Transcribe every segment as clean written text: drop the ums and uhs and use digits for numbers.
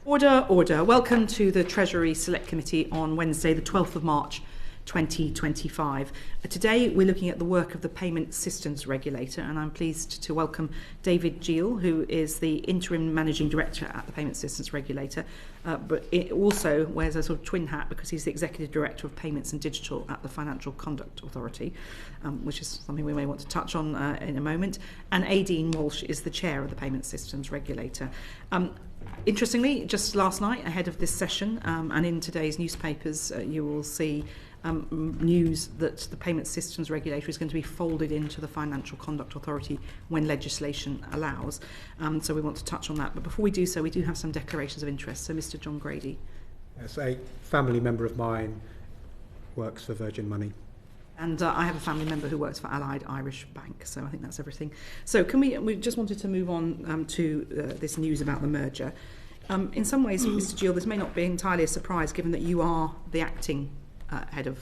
Order, order. Welcome to the Treasury Select Committee on Wednesday, the 12th of March 2025. Today we're looking at the work of the Payment Systems Regulator, and I'm pleased to welcome David Geale, who is the Interim Managing Director at the Payment Systems Regulator, but it also wears a sort of twin hat because he's the Executive Director of Payments and Digital at the Financial Conduct Authority, which is something we may want to touch on in a moment. And Aidene Walsh is the Chair of the Payment Systems Regulator. Interestingly, just last night, ahead of this session, and in today's newspapers, you will see news that the Payment Systems Regulator is going to be folded into the Financial Conduct Authority when legislation allows. So we want to touch on that. But before we do so, we do have some declarations of interest. So Mr. John Grady. Yes, a family member of mine works for Virgin Money. And I have a family member who works for Allied Irish Bank, so I think that's everything. So we just wanted to move on to this news about the merger. In some ways, Mr. Geale, this may not be entirely a surprise, given that you are the acting head of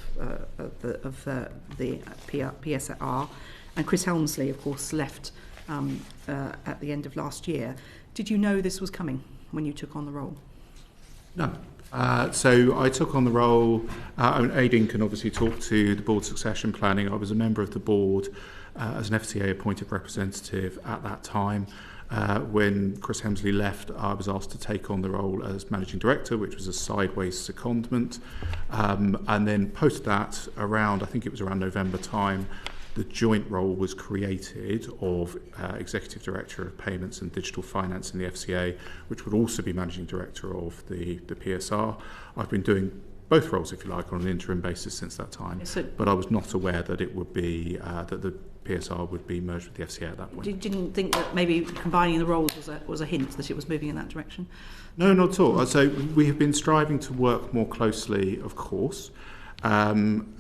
the PSR, and Chris Helmsley, of course, left at the end of last year. Did you know this was coming when you took on the role? No. So I took on the role, Aidene can obviously talk to the board succession planning. I was a member of the board as an FCA appointed representative at that time. When Chris Helmsley left, I was asked to take on the role as managing director, which was a sideways secondment. And then post that, I think it was around November time, the joint role was created of Executive Director of Payments and Digital Finance in the FCA, which would also be Managing Director of the PSR. I've been doing both roles, if you like, on an interim basis since that time, but I was not aware that it would be, that the PSR would be merged with the FCA at that point. You didn't think that maybe combining the roles was a hint that it was moving in that direction? No, not at all. So we have been striving to work more closely, of course. And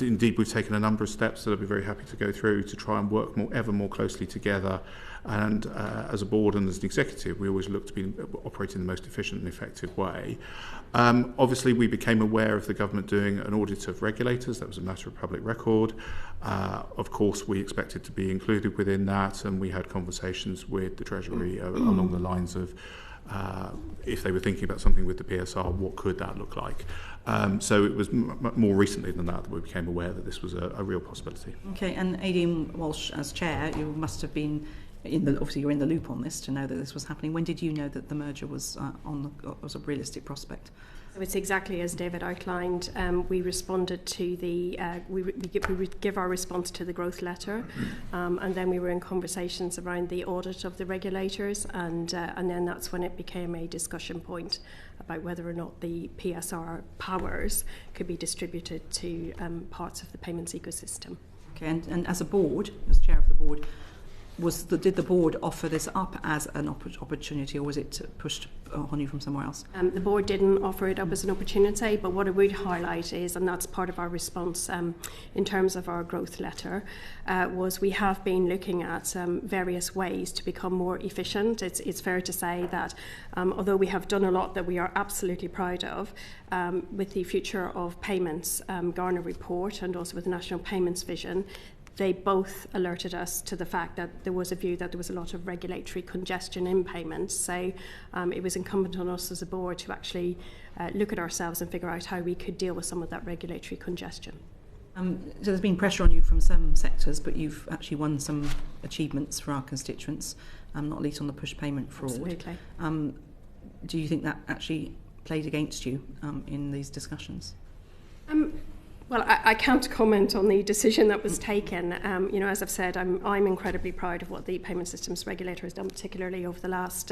indeed, we've taken a number of steps that I'll be very happy to go through to try and work ever more closely together. And as a board and as an executive, we always look to be operating in the most efficient and effective way. Obviously, we became aware of the government doing an audit of regulators. That was a matter of public record. Of course, we expected to be included within that, and we had conversations with the Treasury along the lines of if they were thinking about something with the PSR, what could that look like? So it was more recently than that we became aware that this was a real possibility. Okay, and Aidene Walsh, as chair, you must have been obviously you're in the loop on this to know that this was happening. When did you know that the merger was was a realistic prospect? So it's exactly as David outlined. We responded to we give our response to the growth letter, and then we were in conversations around the audit of the regulators, and then that's when it became a discussion point about whether or not the PSR powers could be distributed to parts of the payments ecosystem. Okay, and as a board, as chair of the board, did the board offer this up as an opportunity, or was it pushed on you from somewhere else? The board didn't offer it up as an opportunity, but what I would highlight is, and that's part of our response in terms of our growth letter, was we have been looking at various ways to become more efficient. It's fair to say that although we have done a lot that we are absolutely proud of, with the Future of Payments Garner report and also with the National Payments Vision, they both alerted us to the fact that there was a view that there was a lot of regulatory congestion in payments. So it was incumbent on us as a board to actually look at ourselves and figure out how we could deal with some of that regulatory congestion. So there's been pressure on you from some sectors, but you've actually won some achievements for our constituents, not least on the push payment fraud. Absolutely. Do you think that actually played against you in these discussions? Well, I can't comment on the decision that was taken. As I've said, I'm incredibly proud of what the Payment Systems Regulator has done, particularly over the last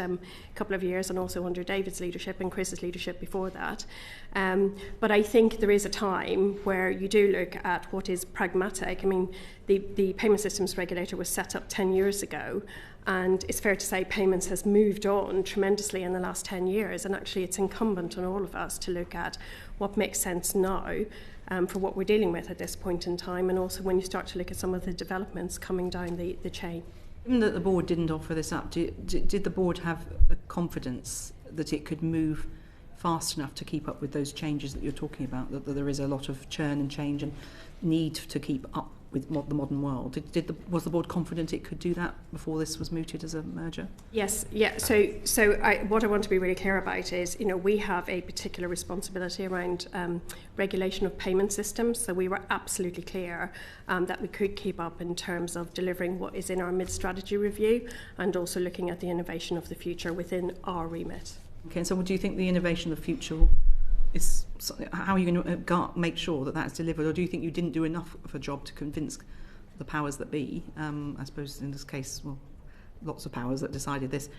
couple of years, and also under David's leadership and Chris's leadership before that. But I think there is a time where you do look at what is pragmatic. I mean, the Payment Systems Regulator was set up 10 years ago, and it's fair to say payments has moved on tremendously in the last 10 years, and actually it's incumbent on all of us to look at what makes sense now for what we're dealing with at this point in time, and also when you start to look at some of the developments coming down the chain. Given that the board didn't offer this up, did the board have the confidence that it could move fast enough to keep up with those changes that you're talking about, that there is a lot of churn and change and need to keep up with the modern world. Was the board confident it could do that before this was mooted as a merger? Yes, yeah. So what I want to be really clear about is, we have a particular responsibility around regulation of payment systems. So we were absolutely clear that we could keep up in terms of delivering what is in our mid-strategy review and also looking at the innovation of the future within our remit. Okay, so do you think the innovation of the future is, how are you going to make sure that that's delivered, or do you think you didn't do enough of a job to convince the powers that be, I suppose in this case, well, lots of powers that decided this,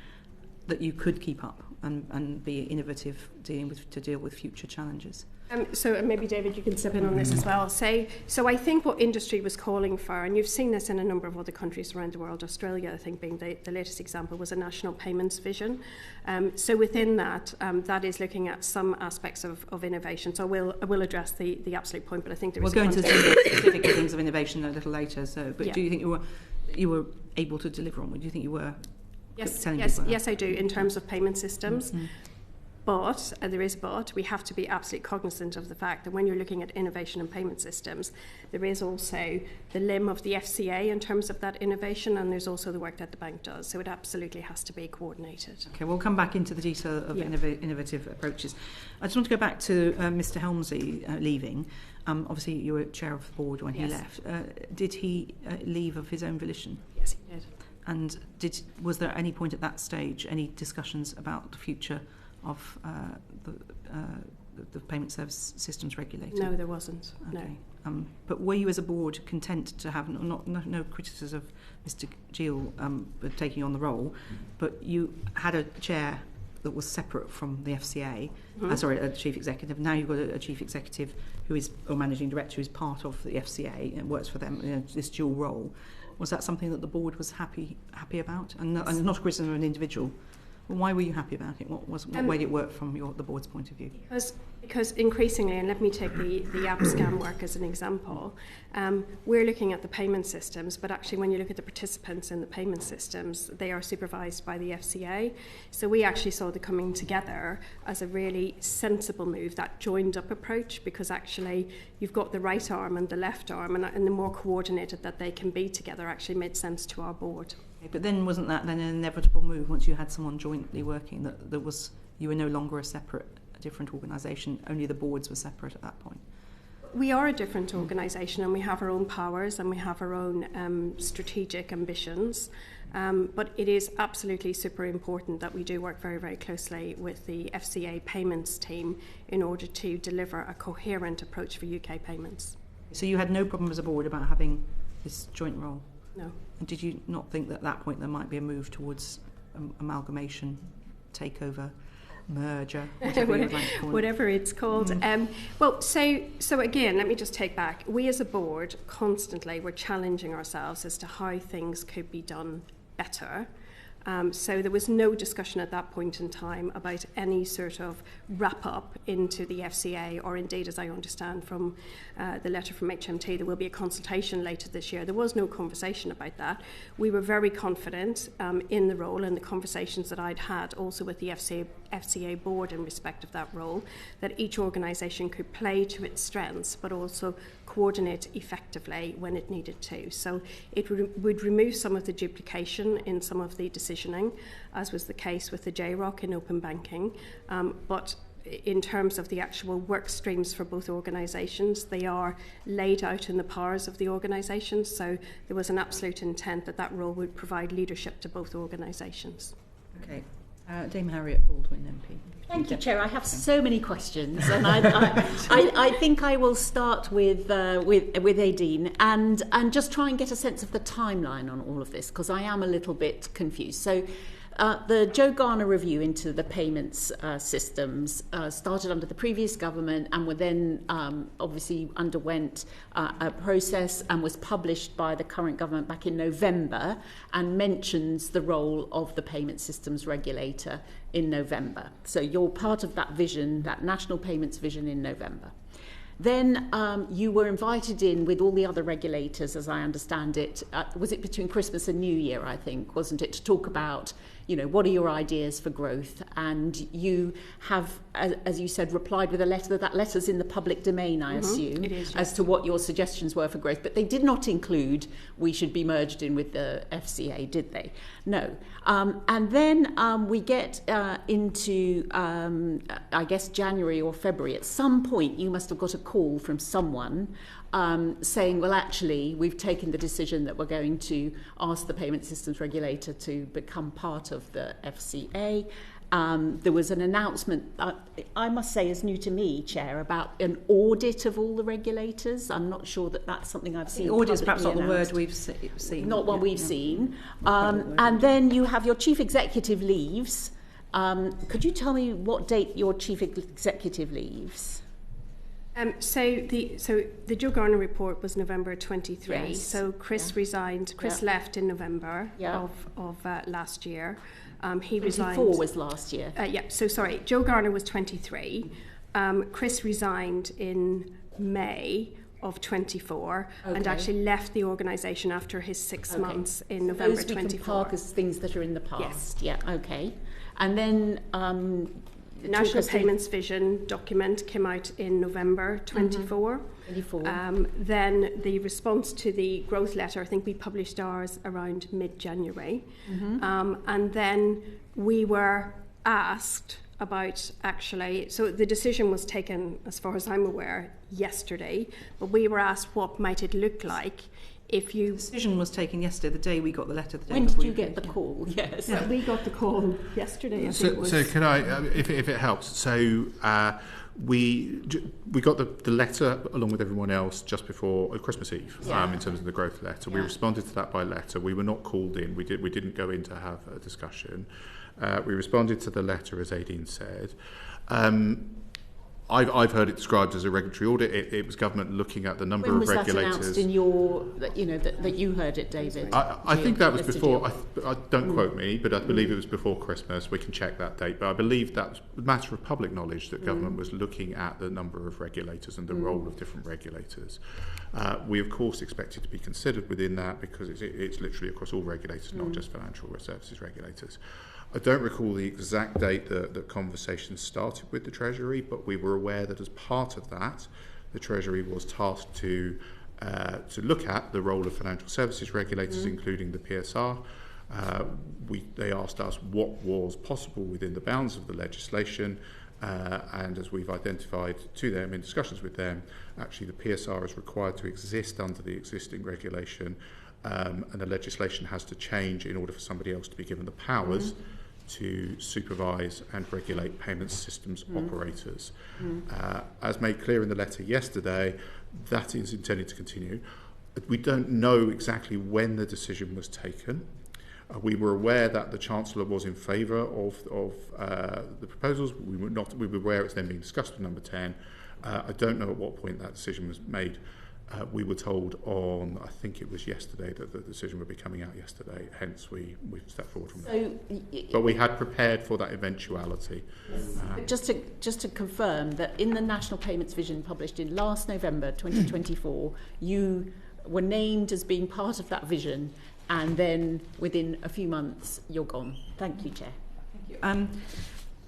that you could keep up and be innovative to deal with future challenges? So maybe, David, you can step in on this as well. So I think what industry was calling for, and you've seen this in a number of other countries around the world, Australia, I think, being the latest example, was a national payments vision. So within that, that is looking at some aspects of innovation. So I will address the absolute point, but I think there is... We'll go into some specific things of innovation a little later. But yeah. Do you think you were able to deliver on? Do you think you were? Yes, I do, in terms of payment systems. Mm-hmm. But, and there is but, we have to be absolutely cognizant of the fact that when you're looking at innovation and payment systems, there is also the limb of the FCA in terms of that innovation, and there's also the work that the bank does. So it absolutely has to be coordinated. Okay, we'll come back into the detail of innovative approaches. I just want to go back to Mr. Helmsley leaving. Obviously, you were chair of the board when he left. Did he leave of his own volition? Yes, he did. And was there at any point at that stage any discussions about the future of the payment service systems regulator? No, there wasn't. Okay. No. But were you as a board content to have no criticism of Mr. Geale taking on the role, but you had a chair that was separate from the FCA, a chief executive. Now you've got a chief executive or managing director who is part of the FCA and works for them, this dual role. Was that something that the board was happy about? And not a criticism of an individual. Well, why were you happy about it? What way did it work from the board's point of view? Because increasingly, and let me take the app scam work as an example, we're looking at the payment systems, but actually when you look at the participants in the payment systems, they are supervised by the FCA. So we actually saw the coming together as a really sensible move, that joined up approach, because actually you've got the right arm and the left arm, and the more coordinated that they can be together actually made sense to our board. But then wasn't that then an inevitable move once you had someone jointly working, that you were no longer a different organisation, only the boards were separate at that point? We are a different organisation and we have our own powers and we have our own strategic ambitions, but it is absolutely super important that we do work very, very closely with the FCA payments team in order to deliver a coherent approach for UK payments. So you had no problem as a board about having this joint role? No. And did you not think that at that point there might be a move towards amalgamation, takeover, merger, whatever it's called? Well, so again, let me just take back. We as a board constantly were challenging ourselves as to how things could be done better. So there was no discussion at that point in time about any sort of wrap-up into the FCA, or indeed, as I understand from the letter from HMT, there will be a consultation later this year. There was no conversation about that. We were very confident in the role and the conversations that I'd had also with the FCA board in respect of that role, that each organisation could play to its strengths, but also coordinate effectively when it needed to. So it would remove some of the duplication in some of the decisioning, as was the case with the JROC in open banking. But in terms of the actual work streams for both organisations, they are laid out in the powers of the organisations. So there was an absolute intent that that role would provide leadership to both organisations. Okay. Dame Harriet Baldwin, MP. Thank you, Chair. I have so many questions, and I think I will start with Aidene and just try and get a sense of the timeline on all of this, because I am a little bit confused. So the Joe Garner review into the payments systems started under the previous government and were then obviously underwent a process and was published by the current government back in November, and mentions the role of the payment systems regulator in November. So you're part of that vision, that national payments vision, in November. Then you were invited in with all the other regulators, as I understand it. Was it between Christmas and New Year, I think, wasn't it, to talk about, what are your ideas for growth? And you have, as you said, replied with a letter. That letter's in the public domain, I assume, it is, yes. as to what your suggestions were for growth. But they did not include we should be merged in with the FCA, did they? No. And then we get into, I guess, January or February. At some point, you must have got a call from someone saying, well, actually, we've taken the decision that we're going to ask the Payment Systems Regulator to become part of the FCA. There was an announcement, I must say is new to me, Chair, about an audit of all the regulators. I'm not sure that that's something I've seen. Audit is perhaps not the announced. word we've seen. Not one we've seen. And then you have your Chief Executive leaves. Could you tell me what date your Chief Executive leaves? So the Joe Garner report was November 23. Yes. So Chris resigned. Chris left in November of last year. He resigned. 24 was last year. So sorry, Joe Garner was 23. Chris resigned in May of 24 and actually left the organisation after his 6 months in November Those 24. we can park as things that are in the past. Yes. Yeah, okay. And then the National Payments Vision document came out in November 24. Then the response to the growth letter, I think we published ours around mid-January. And then we were asked about so the decision was taken, as far as I'm aware, yesterday, but we were asked what might it look like if you... The decision was taken yesterday, the day we got the letter. When did you get the call? Yes. Yeah, we got the call yesterday, I think it was. So can I, if it helps, so we got the letter along with everyone else just before Christmas Eve in terms of the growth letter. We responded to that by letter. We were not called in. We didn't go in to have a discussion. We responded to the letter, as Aidene said. I've heard it described as a regulatory audit. It was government looking at the number of regulators. When was that announced in your, that you heard it, David? I think that was before, I don't quote me, but I believe it was before Christmas. We can check that date. But I believe that's a matter of public knowledge that government was looking at the number of regulators and the role of different regulators. We, of course, expect it to be considered within that because it's literally across all regulators, not just financial services regulators. I don't recall the exact date that conversations started with the Treasury, but we were aware that as part of that, the Treasury was tasked to look at the role of financial services regulators, including the PSR. They asked us what was possible within the bounds of the legislation, and as we've identified to them in discussions with them, actually the PSR is required to exist under the existing regulation, and the legislation has to change in order for somebody else to be given the powers to supervise and regulate payment systems operators. As made clear in the letter yesterday, that is intended to continue. We don't know exactly when the decision was taken. We were aware that the Chancellor was in favour of the proposals. We were aware it's then being discussed with number 10. I don't know at what point that decision was made. We were told on, I think it was yesterday, that the decision would be coming out yesterday, hence we stepped forward from that. But we had prepared for that eventuality. Just to confirm that in the National Payments Vision published in last November 2024, you were named as being part of that vision, and then within a few months you're gone. Thank you, Chair. Thank you.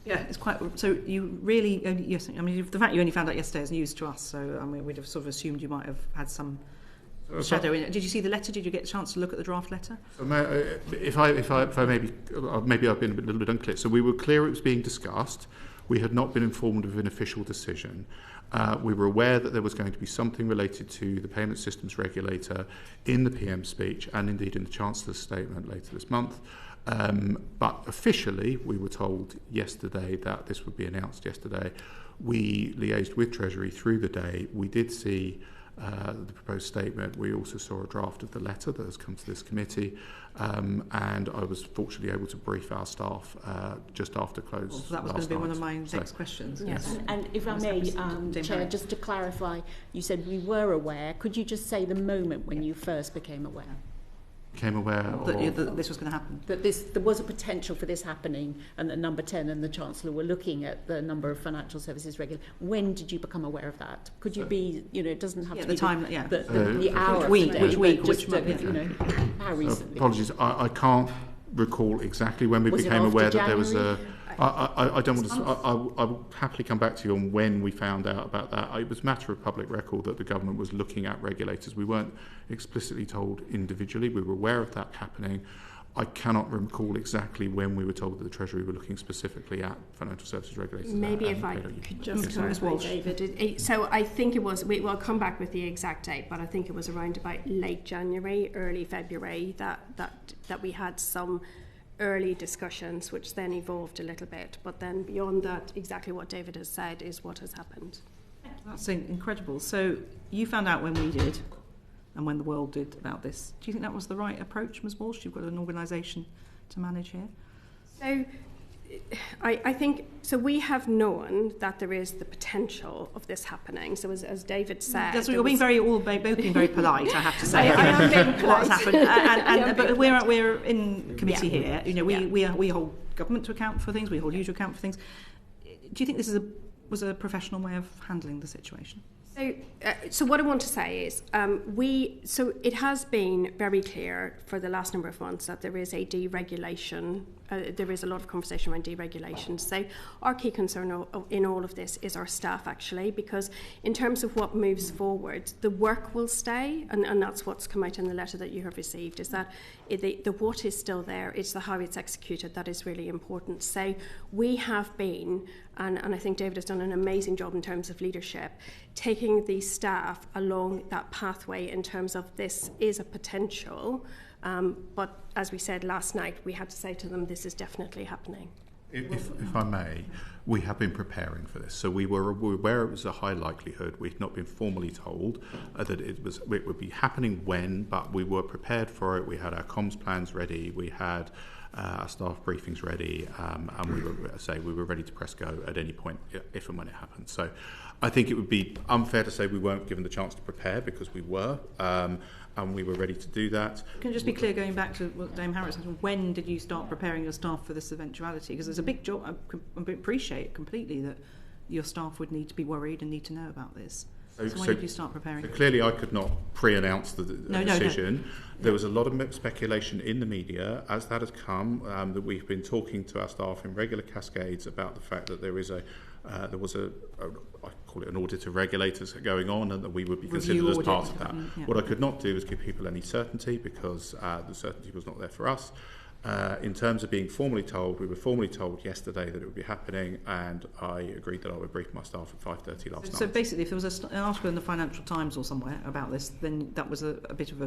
Yeah, it's quite. So you really only, yes. I mean, the fact you only found out yesterday is news to us. So I mean, we'd have sort of assumed you might have had some shadow in it. Did you see the letter? Did you get a chance to look at the draft letter? If I maybe I've been a little bit unclear. So we were clear it was being discussed. We had not been informed of an official decision. We were aware that there was going to be something related to the Payment Systems Regulator in the PM speech and indeed in the Chancellor's statement later this month. But officially, we were told yesterday that this would be announced yesterday. We liaised with Treasury through the day. We did see the proposed statement. We also saw a draft of the letter that has come to this committee, and I was fortunately able to brief our staff just after close. Well, that was going to be one of my next questions. Yes. And if I may, Chair, just to clarify, you said we were aware. Could you just say the moment when you first became aware? Became aware that this was going to happen. That there was a potential for this happening, and that number 10 and the Chancellor were looking at the number of financial services regulators. When did you become aware of that? Could you be, it doesn't have to be the time, the hour, which week, how recently? Apologies, I can't recall exactly when we Was it became after aware that there was a... January? I don't want to... I will happily come back to you on when we found out about that. It was a matter of public record that the government was looking at regulators. We weren't explicitly told individually. We were aware of that happening. I cannot recall exactly when we were told that the Treasury were looking specifically at financial services regulators. Maybe if I could just clarify, David. So I think it was, we'll come back with the exact date, but I think it was around about late January, early February that we had some early discussions, which then evolved a little bit. But then beyond that, exactly what David has said is what has happened. That's incredible. So you found out when we did, and when the world did, about this. Do you think that was the right approach, Ms Walsh? You've got an organisation to manage here. So I think, so we have known that there is the potential of this happening. So as David said... That's what you're being both being very polite, I have to say. I am being polite. What's happened. But we're in committee here. You know, we hold government to account for things, we hold you to account for things. Do you think this was a professional way of handling the situation? So what I want to say is so it has been very clear for the last number of months that there is a deregulation. There is a lot of conversation around deregulation. So our key concern in all of this is our staff, actually, because in terms of what moves forward, the work will stay, and that's what's come out in the letter that you have received, is that the what is still there, it's the how it's executed that is really important. So we have been, and I think David has done an amazing job in terms of leadership, taking the staff along that pathway in terms of this is a potential, but as we said last night, we had to say to them, this is definitely happening. If I may, we have been preparing for this. So we were aware it was a high likelihood. We'd not been formally told that it would be happening when, but we were prepared for it. We had our comms plans ready. We had our staff briefings ready, and we were ready to press go at any point if and when it happened. So I think it would be unfair to say we weren't given the chance to prepare, because we were. And we were ready to do that. Can you just be clear, going back to what Dame Harriet said, when did you start preparing your staff for this eventuality? Because it's a big job. I appreciate completely that your staff would need to be worried and need to know about this. So when did you start preparing? So clearly I could not pre-announce the decision. No. There was a lot of speculation in the media as that has come, that we've been talking to our staff in regular cascades about the fact that there was I call it an audit of regulators going on, and that we would be considered as part of that. Yeah. What I could not do was give people any certainty, because the certainty was not there for us. In terms of being formally told, we were formally told yesterday that it would be happening, and I agreed that I would brief my staff at 5:30 last night. So basically, if there was an article in the Financial Times or somewhere about this, then that was a bit of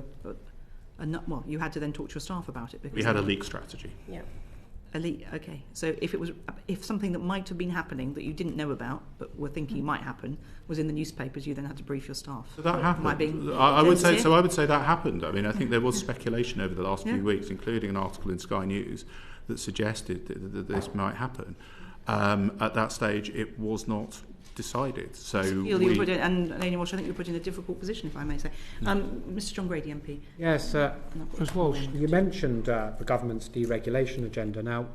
well, you had to then talk to your staff about it. Because we had a leak strategy. Yeah. Okay, so if something that might have been happening that you didn't know about but were thinking might happen was in the newspapers, you then had to brief your staff. So that happened. I would say that happened. I mean, I think there was speculation over the last few weeks, including an article in Sky News that suggested that this might happen. At that stage, it was not decided. So and Aidene Walsh, I think you're put in a difficult position, if I may say. Mr. John Grady, MP. Yes, Ms Walsh, you mentioned the government's deregulation agenda. Now,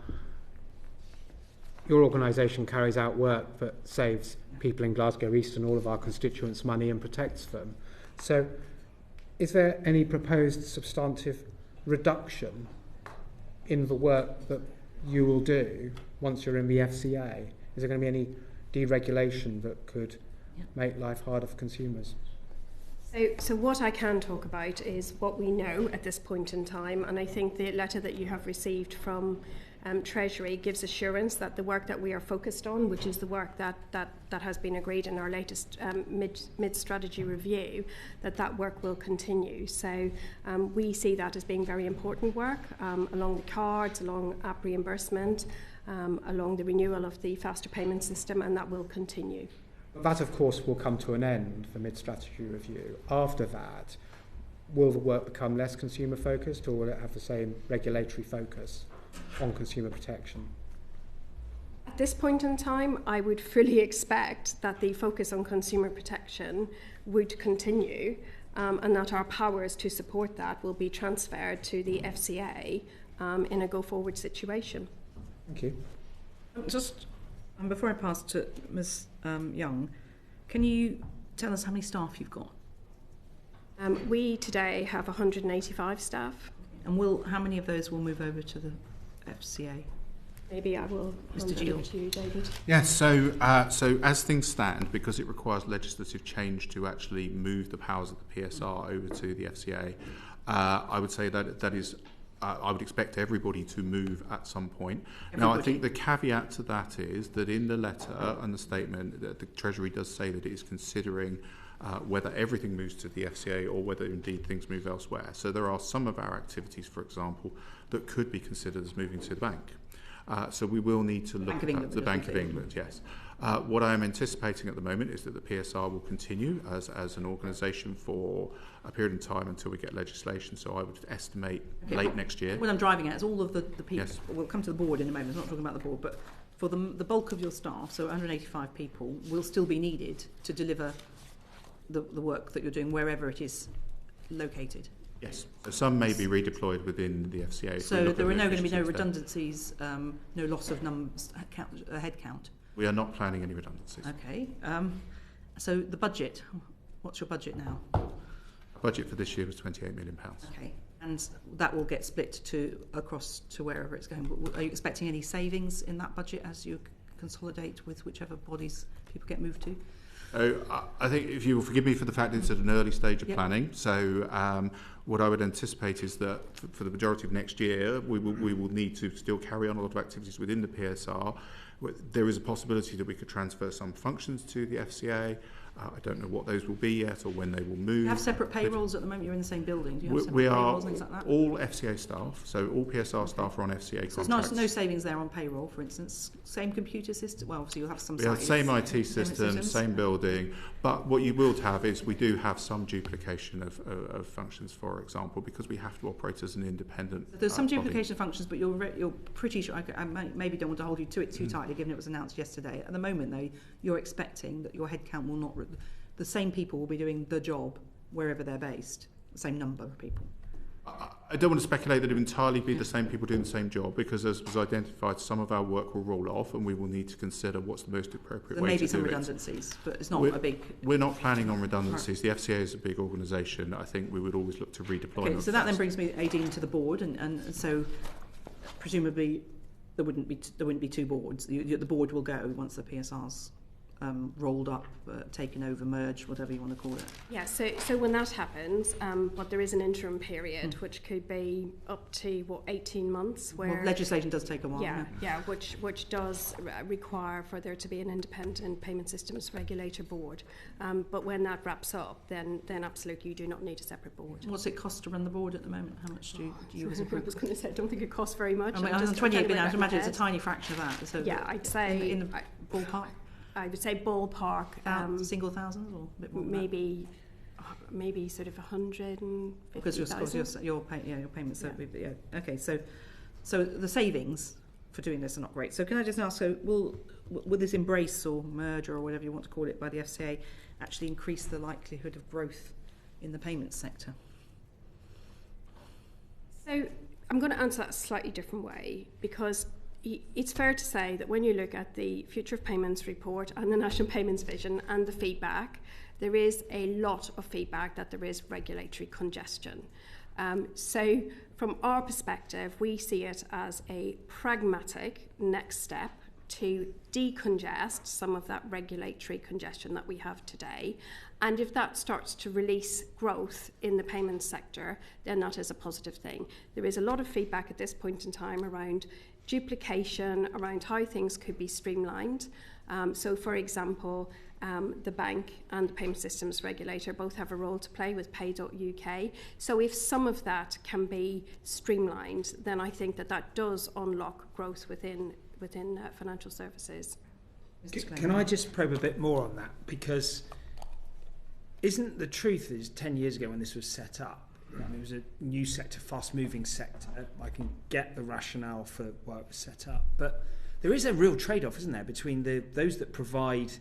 your organisation carries out work that saves people in Glasgow East and all of our constituents money and protects them. So, is there any proposed substantive reduction in the work that you will do once you're in the FCA? Is there going to be any deregulation that could make life harder for consumers? So what I can talk about is what we know at this point in time, and I think the letter that you have received from Treasury gives assurance that the work that we are focused on, which is the work that has been agreed in our latest mid-strategy review, that work will continue. So we see that as being very important work along the cards, along app reimbursement, along the renewal of the faster payment system, and that will continue. That, of course, will come to an end for mid-strategy review. After that, will the work become less consumer-focused, or will it have the same regulatory focus on consumer protection? At this point in time, I would fully expect that the focus on consumer protection would continue, and that our powers to support that will be transferred to the FCA in a go-forward situation. Thank you. Before I pass to Ms Young, can you tell us how many staff you've got? We today have 185 staff. And how many of those will move over to the FCA? Maybe I will Mr. hand over to you, David. Yes, so as things stand, because it requires legislative change to actually move the powers of the PSR over to the FCA, I would say that is, I would expect everybody to move at some point. Now, I think the caveat to that is that in the letter and the statement, that the Treasury does say that it is considering whether everything moves to the FCA or whether indeed things move elsewhere. So there are some of our activities, for example, that could be considered as moving to the bank. So we will need to look at the Bank of England, yes. What I am anticipating at the moment is that the PSR will continue as an organisation for a period of time until we get legislation. So I would estimate late next year. What I'm driving at is all of the people. Yes. We'll come to the board in a moment. I'm not talking about the board, but for the bulk of your staff, so 185 people, will still be needed to deliver the work that you're doing wherever it is located. Yes. So some may be redeployed within the FCA. So there are going to be no redundancies, no loss of head count. We are not planning any redundancies. Okay. So the budget, what's your budget now? Our budget for this year was £28 million. Okay. And that will get split across to wherever it's going. Are you expecting any savings in that budget as you consolidate with whichever bodies people get moved to? I think, if you will forgive me for the fact it's at an early stage of planning, so what I would anticipate is that for the majority of next year, we will need to still carry on a lot of activities within the PSR. There is a possibility that we could transfer some functions to the FCA. I don't know what those will be yet or when they will move. You have separate payrolls at the moment. You're in the same building. Do you have separate we payrolls are and things like that? all FCA staff, so all PSR staff are on FCA so contracts. No savings there on payroll, for instance. Same computer system. Well, obviously you'll have some. We have same IT system, same building, but what you will have is we do have some duplication of functions, for example, because we have to operate as an independent. So there's some body. duplication of functions, but you're pretty sure. I maybe don't want to hold you to it too tightly, given it was announced yesterday. At the moment, though, you're expecting that your headcount will not. The same people will be doing the job wherever they're based, the same number of people. I don't want to speculate that it will entirely be the same people doing the same job, because as was identified, some of our work will roll off and we will need to consider what's the most appropriate way to do it. There may be some redundancies, but it's not a big... We're not planning on redundancies. The FCA is a big organisation. I think we would always look to redeploy. Okay, so that then brings me, Aidene, to the board, and so presumably there wouldn't be two boards. The board will go once the PSR's rolled up, taken over, merged, whatever you want to call it. Yeah, so when that happens, but there is an interim period which could be up to 18 months, where legislation does take a while. Yeah, which does require for there to be an independent payment systems regulator board. But when that wraps up, then absolutely you do not need a separate board. What's it cost to run the board at the moment? How much do you as a group? I was going to say, I don't think it costs very much. I mean, 28 billion, I imagine it's a tiny fraction of that. So yeah, I'd say in the ballpark. I would say ballpark. Single thousands or a bit more? Maybe sort of 150,000. Because your payments. Yeah. Okay, so the savings for doing this are not great. So can I just ask, will this embrace or merger or whatever you want to call it by the FCA actually increase the likelihood of growth in the payments sector? So I'm going to answer that a slightly different way, because it's fair to say that when you look at the Future of Payments report and the National Payments Vision and the feedback, there is a lot of feedback that there is regulatory congestion. So from our perspective, we see it as a pragmatic next step to decongest some of that regulatory congestion that we have today. And if that starts to release growth in the payments sector, then that is a positive thing. There is a lot of feedback at this point in time around duplication, around how things could be streamlined. So, for example, the bank and the payment systems regulator both have a role to play with pay.uk. So if some of that can be streamlined, then I think that does unlock growth within financial services. Can I just probe a bit more on that? Because isn't the truth is 10 years ago when this was set up, it was a new sector, fast-moving sector. I can get the rationale for why it was set up. But there is a real trade-off, isn't there, between those that provide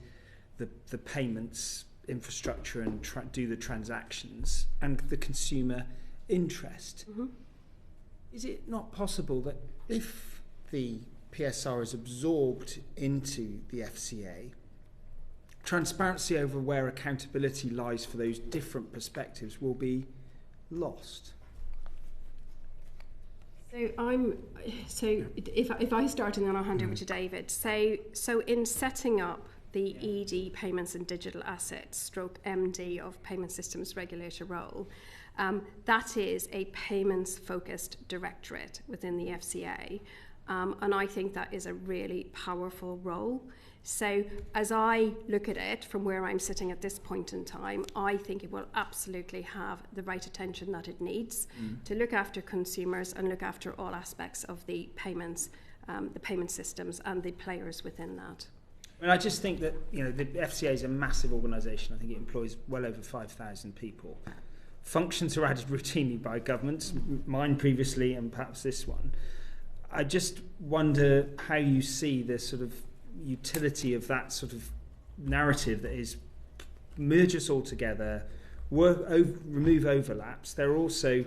the payments infrastructure and do the transactions and the consumer interest. Mm-hmm. Is it not possible that if the PSR is absorbed into the FCA, transparency over where accountability lies for those different perspectives will be lost? If I start and then I'll hand over to David. So in setting up the ED Payments and Digital Assets /MD of Payment Systems Regulator role, that is a payments-focused directorate within the FCA, and I think that is a really powerful role. So as I look at it from where I'm sitting at this point in time, I think it will absolutely have the right attention that it needs to look after consumers and look after all aspects of the payments, the payment systems and the players within that. And I just think that, you know, the FCA is a massive organisation. I think it employs well over 5,000 people. Functions are added routinely by governments, mine previously and perhaps this one. I just wonder how you see the sort of utility of that sort of narrative that is merge us all together, remove overlaps. There are also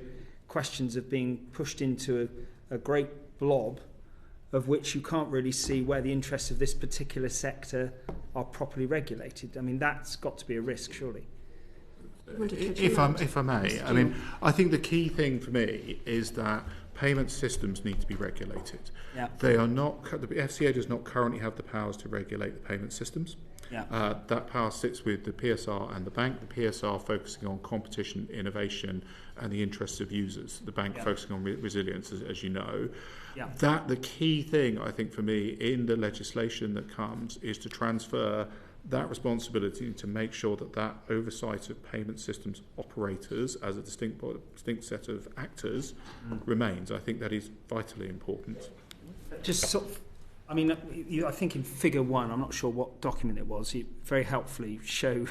questions of being pushed into a great blob of which you can't really see where the interests of this particular sector are properly regulated. I mean, that's got to be a risk, surely. If I may, I mean, I think the key thing for me is that payment systems need to be regulated. Yeah. They are not. The FCA does not currently have the powers to regulate the payment systems. Yeah. That power sits with the PSR and the bank. The PSR focusing on competition, innovation, and the interests of users. The bank focusing on resilience, as you know. Yeah. That the key thing, I think, for me in the legislation that comes is to transfer that responsibility to make sure that that oversight of payment systems operators as a distinct set of actors remains. I think that is vitally important. Just sort of, I mean, I think in figure 1, I'm not sure what document it was, you very helpfully show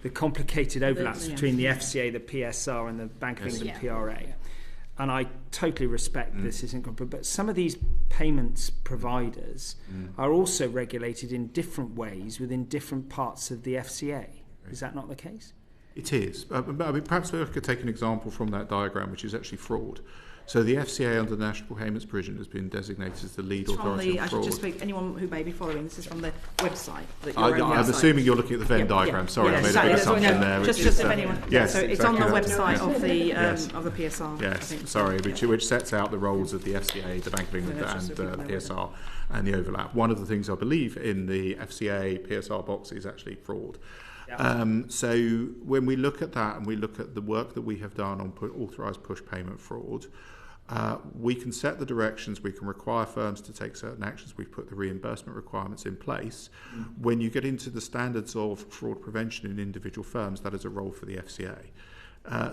the complicated overlaps between the FCA, the PSR and the Bank of England PRA. And I totally respect this isn't good, but some of these payments providers are also regulated in different ways within different parts of the FCA. Is that not the case? It is. But I mean, perhaps I could take an example from that diagram, which is actually fraud. So the FCA under the National Payments Provision has been designated as the lead authority on fraud. I should just make anyone who may be following, this is from the website. I'm assuming you're looking at the Venn diagram. Sorry, I made a big assumption there. Just if anyone. Yes, so it's exactly on the website of the PSR. Yes, I think. sorry, which sets out the roles of the FCA, the Bank of England, and the PSR, and the overlap. One of the things I believe in the FCA PSR box is actually fraud. So when we look at that and we look at the work that we have done on authorised push payment fraud, we can set the directions, we can require firms to take certain actions, we've put the reimbursement requirements in place. When you get into the standards of fraud prevention in individual firms, that is a role for the FCA.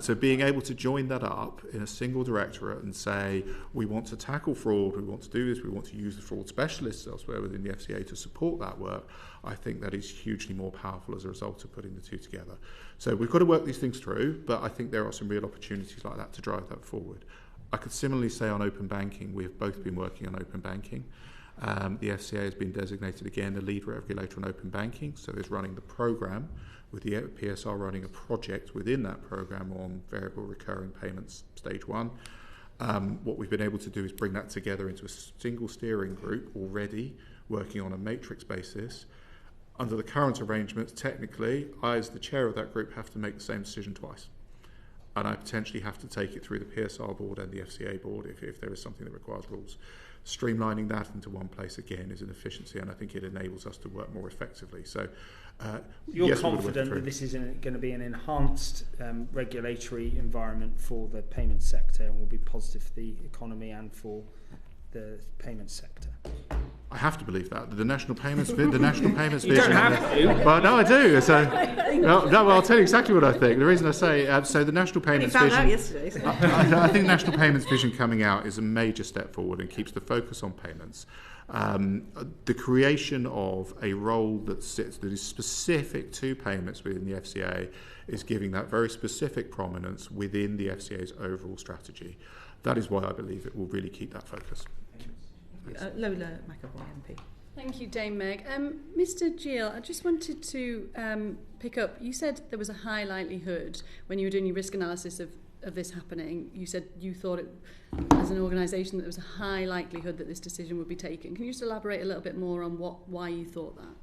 So being able to join that up in a single directorate and say, we want to tackle fraud, we want to do this, we want to use the fraud specialists elsewhere within the FCA to support that work, I think that is hugely more powerful as a result of putting the two together. So we've got to work these things through, but I think there are some real opportunities like that to drive that forward. I could similarly say on open banking, we have both been working on open banking. The FCA has been designated again the lead regulator on open banking, so it's running the programme, with the PSR running a project within that programme on variable recurring payments, stage 1. What we've been able to do is bring that together into a single steering group already, working on a matrix basis. Under the current arrangements, technically, I as the chair of that group have to make the same decision twice. And I potentially have to take it through the PSR board and the FCA board if there is something that requires rules. Streamlining that into one place again is an efficiency, and I think it enables us to work more effectively. So, you're confident that this is going to be an enhanced regulatory environment for the payment sector and will be positive for the economy and for the payment sector? I have to believe that the national payments vision. You don't have to. Well, no, I do. So, well, I'll tell you exactly what I think. The reason I say so, the national payments vision. Out yesterday. So. I think national payments vision coming out is a major step forward and keeps the focus on payments. The creation of a role that is specific to payments within the FCA is giving that very specific prominence within the FCA's overall strategy. That is why I believe it will really keep that focus. Lola McAvoy, MP. Thank you, Dame Meg. Mr. Geale, I just wanted to pick up, you said there was a high likelihood when you were doing your risk analysis of this happening, you said you thought it, as an organisation, that there was a high likelihood that this decision would be taken. Can you just elaborate a little bit more on why you thought that?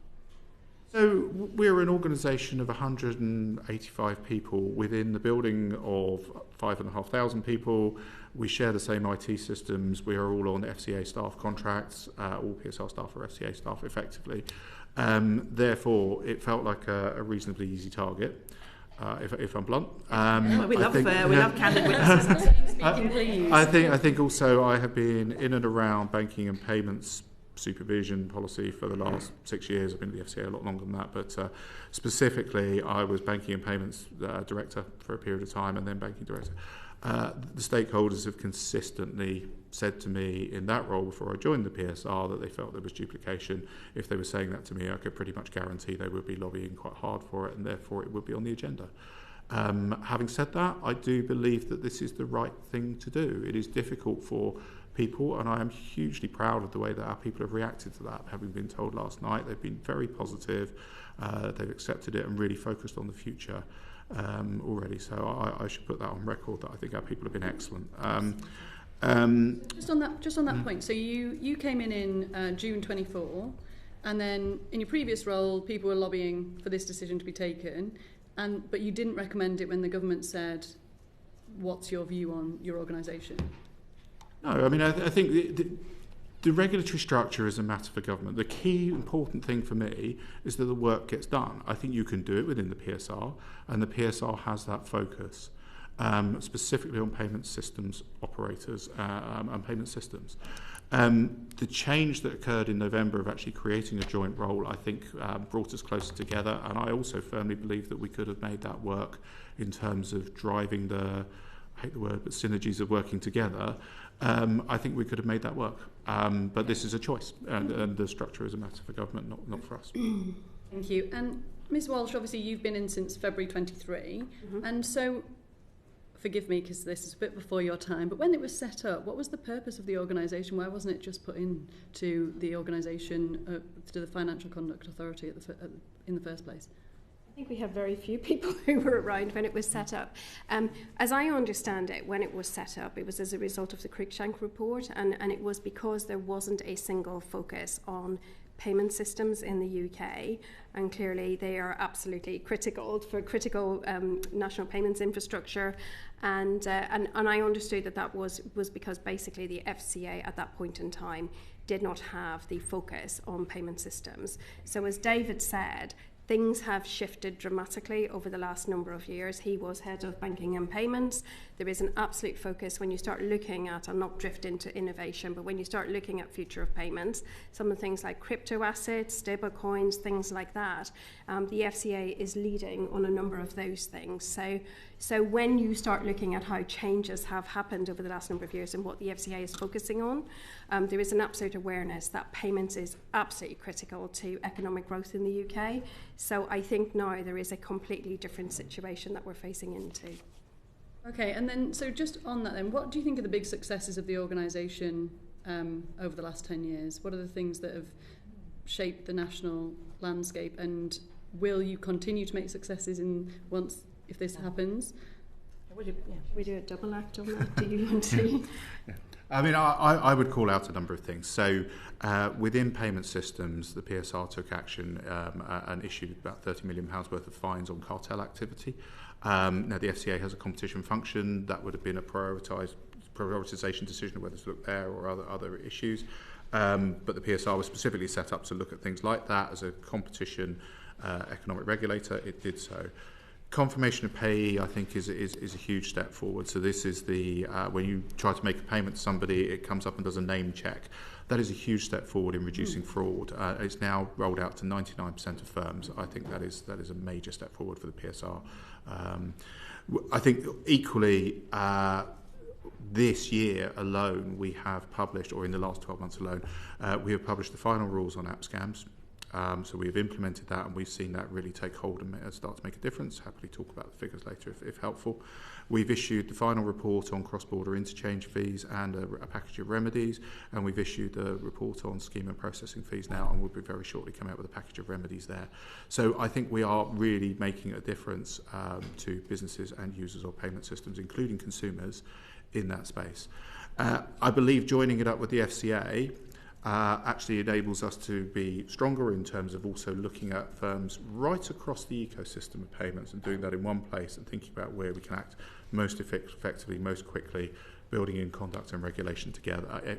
So we're an organisation of 185 people within the building of 5,500 people. We share the same IT systems. We are all on FCA staff contracts. All PSR staff are FCA staff effectively. Therefore, it felt like a reasonably easy target. If I'm blunt, we love candid witnesses. I think also I have been in and around banking and payments supervision policy for the last 6 years. I've been at the FCA a lot longer than that, but specifically I was banking and payments director for a period of time and then banking director. The stakeholders have consistently said to me in that role before I joined the PSR that they felt there was duplication. If they were saying that to me, I could pretty much guarantee they would be lobbying quite hard for it, and therefore it would be on the agenda. Having said that, I do believe that this is the right thing to do. It is difficult for people, and I am hugely proud of the way that our people have reacted to that. Having been told last night, they've been very positive, they've accepted it and really focused on the future already. So I should put that on record that I think our people have been excellent. Just on that point, so you came in June 24, and then in your previous role, people were lobbying for this decision to be taken, but you didn't recommend it when the government said, "What's your view on your organisation?" No, I mean, I think the regulatory structure is a matter for government. The key important thing for me is that the work gets done. I think you can do it within the PSR, and the PSR has that focus, specifically on payment systems operators and payment systems. The change that occurred in November of actually creating a joint role, I think, brought us closer together, and I also firmly believe that we could have made that work in terms of driving I hate the word, but synergies of working together. I think we could have made that work. But this is a choice, and the structure is a matter for government, not for us. Thank you. And Ms Walsh, obviously you've been in since February 23, and so, forgive me because this is a bit before your time, but when it was set up, what was the purpose of the organisation? Why wasn't it just put into the organisation, to the Financial Conduct Authority in the first place? I think we have very few people who were around when it was set up. As I understand it, when it was set up, it was as a result of the Cruikshank report, and it was because there wasn't a single focus on payment systems in the UK, and clearly they are absolutely critical national payments infrastructure, and I understood that was because basically the FCA at that point in time did not have the focus on payment systems. So as David said, things have shifted dramatically over the last number of years. He was head of banking and payments. There is an absolute focus when you start looking at, I'll not drift into innovation, but when you start looking at future of payments, some of the things like crypto assets, stable coins, things like that, the FCA is leading on a number of those things. So when you start looking at how changes have happened over the last number of years and what the FCA is focusing on, there is an absolute awareness that payments is absolutely critical to economic growth in the UK. So I think now there is a completely different situation that we're facing into. Okay, and then, so just on that then, what do you think are the big successes of the organisation over the last 10 years? What are the things that have shaped the national landscape, and will you continue to make successes if this happens? We do a double act on that. Do you want to? Yeah. I mean, I would call out a number of things. So within payment systems, the PSR took action and issued about £30 million worth of fines on cartel activity. Now, the FCA has a competition function. That would have been a prioritisation decision of whether to look there or other issues. But the PSR was specifically set up to look at things like that as a competition economic regulator. It did so. Confirmation of payee, I think, is a huge step forward. So this is when you try to make a payment to somebody, it comes up and does a name check. That is a huge step forward in reducing fraud. It's now rolled out to 99% of firms. I think that is a major step forward for the PSR. I think equally, this year alone, we have published, or in the last 12 months alone, we have published the final rules on app scams. So we've implemented that, and we've seen that really take hold and start to make a difference. Happily talk about the figures later if helpful. We've issued the final report on cross-border interchange fees and a package of remedies, and we've issued the report on scheme and processing fees now, and we'll be very shortly coming out with a package of remedies there. So I think we are really making a difference to businesses and users of payment systems, including consumers, in that space. I believe joining it up with the FCA actually enables us to be stronger in terms of also looking at firms right across the ecosystem of payments and doing that in one place and thinking about where we can act most effectively, most quickly, building in conduct and regulation together,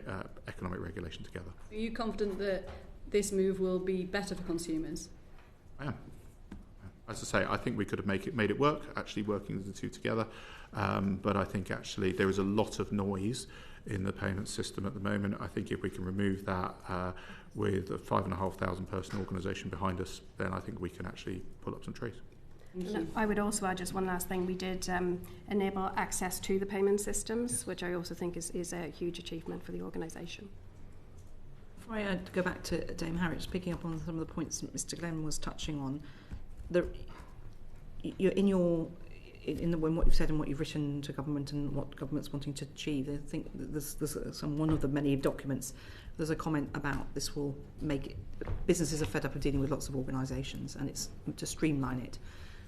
economic regulation together. Are you confident that this move will be better for consumers? I am. As I say, I think we could have made it work, actually working the two together. But I think actually there is a lot of noise in the payment system at the moment. I think if we can remove that with a 5,500 person organisation behind us, then I think we can actually pull up some trees. I would also add just one last thing. We did enable access to the payment systems, which I also think is a huge achievement for the organisation. Before I go back to Dame Harriet, just picking up on some of the points that Mr. Glenn was touching on, when what you've said and what you've written to government and what government's wanting to achieve, I think there's one of the many documents. There's a comment about this will make businesses are fed up of dealing with lots of organisations, and it's to streamline it.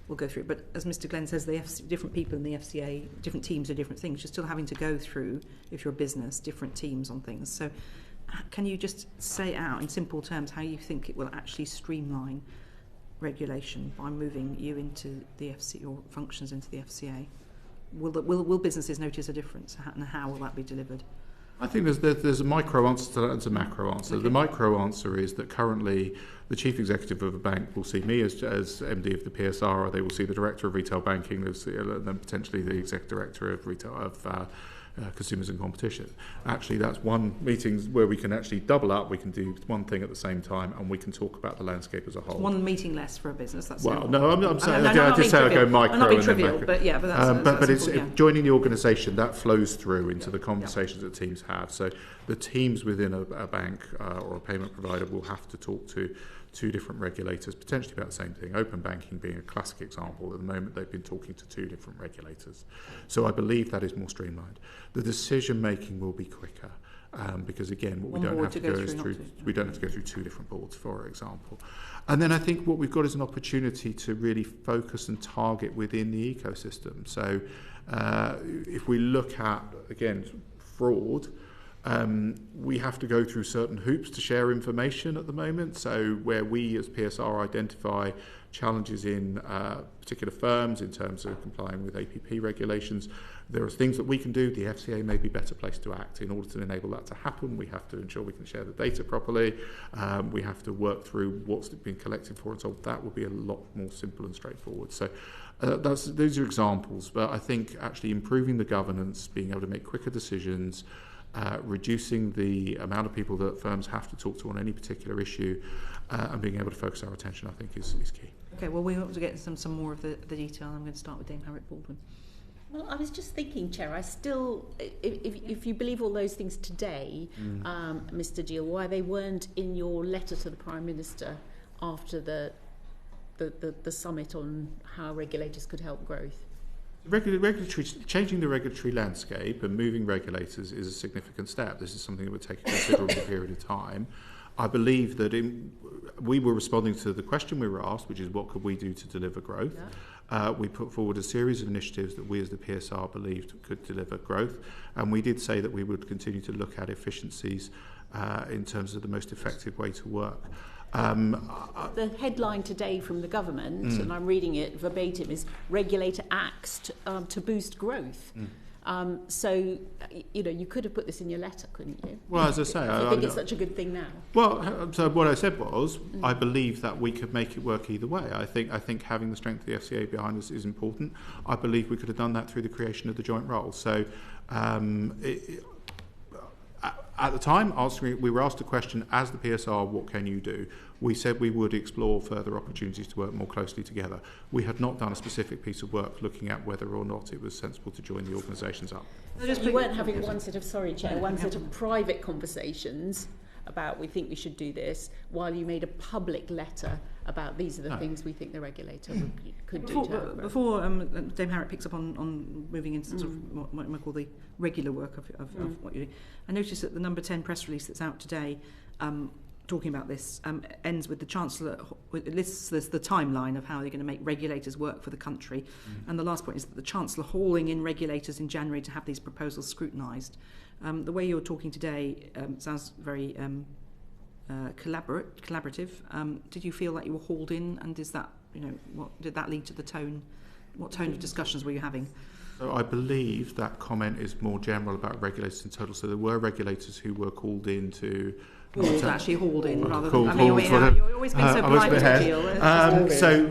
We'll go through it. But as Mr. Glenn says, different people in the FCA, different teams do different things. You're still having to go through, if you're a business, different teams on things. So can you just say out in simple terms how you think it will actually streamline regulation by moving you into the FCA or functions into the FCA? Will businesses notice a difference, and how will that be delivered? I think there's a micro answer to that and a macro answer. Okay. The micro answer is that currently the chief executive of a bank will see me as MD of the PSR, or they will see the director of retail banking, and then potentially the executive director of retail consumers and competition. Actually, that's one meeting where we can actually double up. We can do one thing at the same time, and we can talk about the landscape as a whole. One meeting less for a business. That's well, no, I'm saying I did say I go micro. I'm not being and trivial, then macro. but yeah, but that's but it's simple, yeah. Joining the organisation that flows through into the conversations that teams have. So the teams within a bank or a payment provider will have to talk to two different regulators, potentially about the same thing. Open banking being a classic example. At the moment, they've been talking to two different regulators. So I believe that is more streamlined. The decision making will be quicker because again, what we don't have to go through, we don't have to go through two different boards, for example. And then I think what we've got is an opportunity to really focus and target within the ecosystem. So if we look at again fraud. We have to go through certain hoops to share information at the moment. So where we as PSR identify challenges in particular firms in terms of complying with APP regulations, there are things that we can do. The FCA may be a better place to act. In order to enable that to happen, we have to ensure we can share the data properly. We have to work through what's been collected for, and so that will be a lot more simple and straightforward. So those are examples, but I think actually improving the governance, being able to make quicker decisions, reducing the amount of people that firms have to talk to on any particular issue and being able to focus our attention, I think, is key. Okay, well, we want to get some more of the detail. I'm going to start with Dame Harriet Baldwin. Well, I was just thinking, Chair, I still, if you believe all those things today, Mr. Geale, why they weren't in your letter to the Prime Minister after the summit on how regulators could help growth? Changing the regulatory landscape and moving regulators is a significant step. This is something that would take a considerable period of time. I believe that we were responding to the question we were asked, which is what could we do to deliver growth. Yeah. We put forward a series of initiatives that we as the PSR believed could deliver growth, and we did say that we would continue to look at efficiencies in terms of the most effective way to work. The headline today from the government, and I'm reading it verbatim, is Regulator acts to boost growth. So, you could have put this in your letter, couldn't you? Well, as I say, I think it's such a good thing now. Well, so what I said was, I believe that we could make it work either way. I think having the strength of the FCA behind us is important. I believe we could have done that through the creation of the joint role. So, at the time, we were asked a question, as the PSR, what can you do? We said we would explore further opportunities to work more closely together. We had not done a specific piece of work looking at whether or not it was sensible to join the organisations up. You weren't having one set of private conversations about we think we should do this, while you made a public letter about these are the things we think the regulator could do to help. Before Dame Harriet picks up on moving into sort of what we might call the regular work of what you do, I noticed that the number 10 press release that's out today talking about this ends with the Chancellor, it lists the timeline of how they're going to make regulators work for the country. And the last point is that the Chancellor hauling in regulators in January to have these proposals scrutinised. The way you're talking today sounds very collaborative. Did you feel that you were hauled in, and is that, what did that lead to the tone? What tone of discussions were you having? So I believe that comment is more general about regulators in total. So there were regulators who were called in to... Actually hauled in rather than... you've always been so polite to Geale. So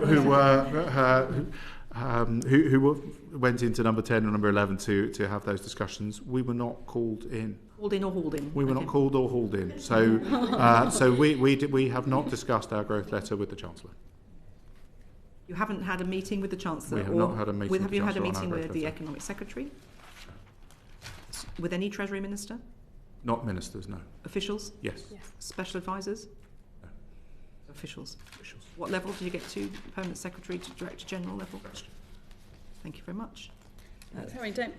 who went into number 10 and number 11 to have those discussions. We were not called in. Called in or hauled in? We were not called or hauled in. So we have not discussed our growth letter with the Chancellor. You haven't had a meeting with the Chancellor? We have not had a meeting with the Chancellor. Have you had a meeting with the Economic Secretary? With any Treasury Minister? Not ministers, no. Officials? Yes. Special advisors? No. Officials. What level did you get to? Permanent Secretary to Director General level? Thank you very much. Sorry, Dame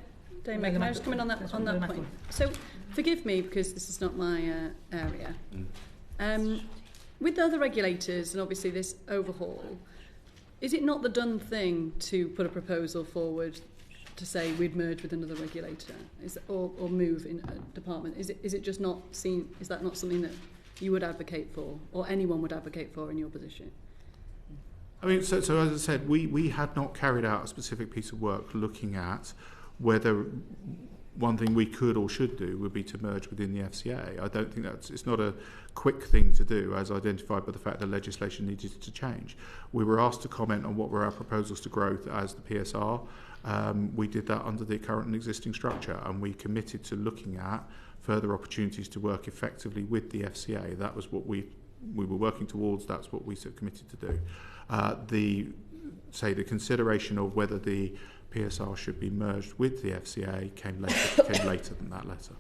Meg, can I just come in on that point? So, forgive me because this is not my area. With the other regulators and obviously this overhaul, is it not the done thing to put a proposal forward to say we'd merge with another regulator, or move in a department? Is it just not seen? Is that not something that you would advocate for, or anyone would advocate for in your position? I mean, so as I said, we had not carried out a specific piece of work looking at whether one thing we could or should do would be to merge within the FCA. I don't think it's not a quick thing to do, as identified by the fact that legislation needed to change. We were asked to comment on what were our proposals to growth as the PSR. We did that under the current and existing structure, and we committed to looking at further opportunities to work effectively with the FCA. That was what we were working towards. That's what we committed to do. The consideration of whether the PSR should be merged with the FCA came later than that letter.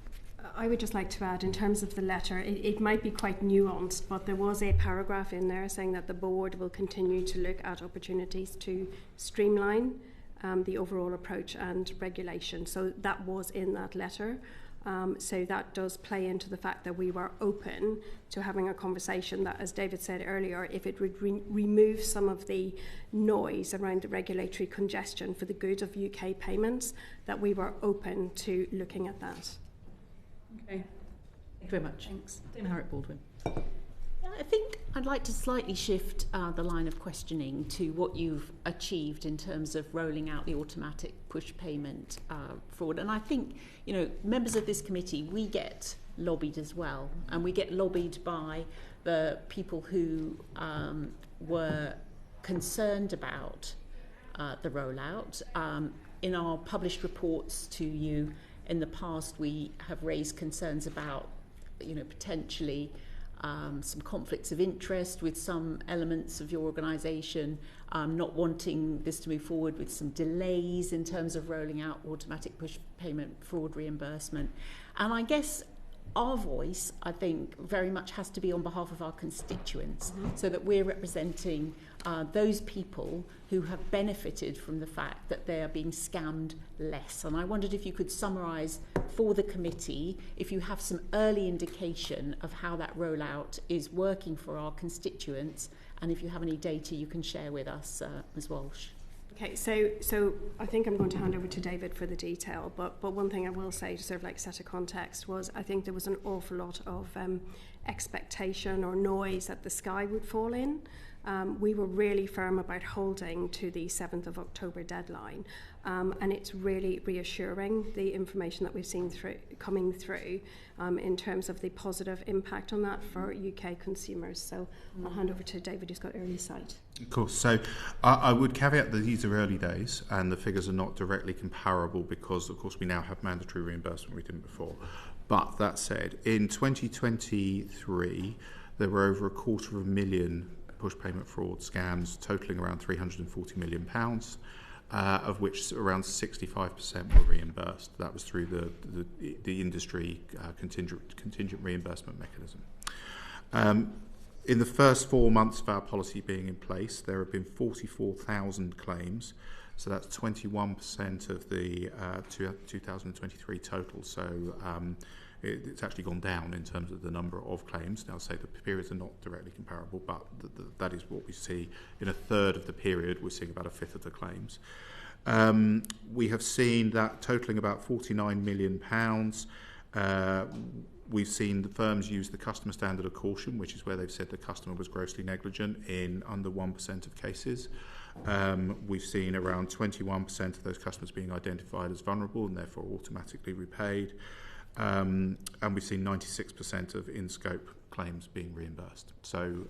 I would just like to add, in terms of the letter, it might be quite nuanced, but there was a paragraph in there saying that the board will continue to look at opportunities to streamline the overall approach and regulation. So that was in that letter. So that does play into the fact that we were open to having a conversation that, as David said earlier, if it would remove some of the noise around the regulatory congestion for the good of UK payments, that we were open to looking at that. Okay. Thank you very much. Thanks. Dame Harriet Baldwin. I think I'd like to slightly shift the line of questioning to what you've achieved in terms of rolling out the automatic push payment fraud. And I think, members of this committee, we get lobbied as well. And we get lobbied by the people who were concerned about the rollout. In our published reports to you in the past, we have raised concerns about, potentially some conflicts of interest with some elements of your organisation, not wanting this to move forward, with some delays in terms of rolling out automatic push payment fraud reimbursement. And I guess our voice, I think, very much has to be on behalf of our constituents, so that we're representing those people who have benefited from the fact that they are being scammed less. And I wondered if you could summarise for the committee, if you have some early indication of how that rollout is working for our constituents, and if you have any data you can share with us, Ms. Walsh. Okay, so I think I'm going to hand over to David for the detail, but one thing I will say to sort of set a context was I think there was an awful lot of expectation or noise that the sky would fall in. We were really firm about holding to the 7th of October deadline, and it's really reassuring, the information that we've seen coming through in terms of the positive impact on that for UK consumers. So I'll hand over to David, who's got early sight. Of course. So I would caveat that these are early days and the figures are not directly comparable because, of course, we now have mandatory reimbursement we didn't before. But that said, in 2023, there were over 250,000 push payment fraud scams totalling around £340 million, of which around 65% were reimbursed. That was through the industry contingent reimbursement mechanism. In the first 4 months of our policy being in place, there have been 44,000 claims, so that's 21% of the 2023 total. So it's actually gone down in terms of the number of claims. Now, say the periods are not directly comparable, but that is what we see. In a third of the period, we're seeing about a fifth of the claims. We have seen that totaling about £49 million. We've seen the firms use the customer standard of caution, which is where they've said the customer was grossly negligent in under 1% of cases. We've seen around 21% of those customers being identified as vulnerable and therefore automatically repaid. And we've seen 96% of in-scope claims being reimbursed. So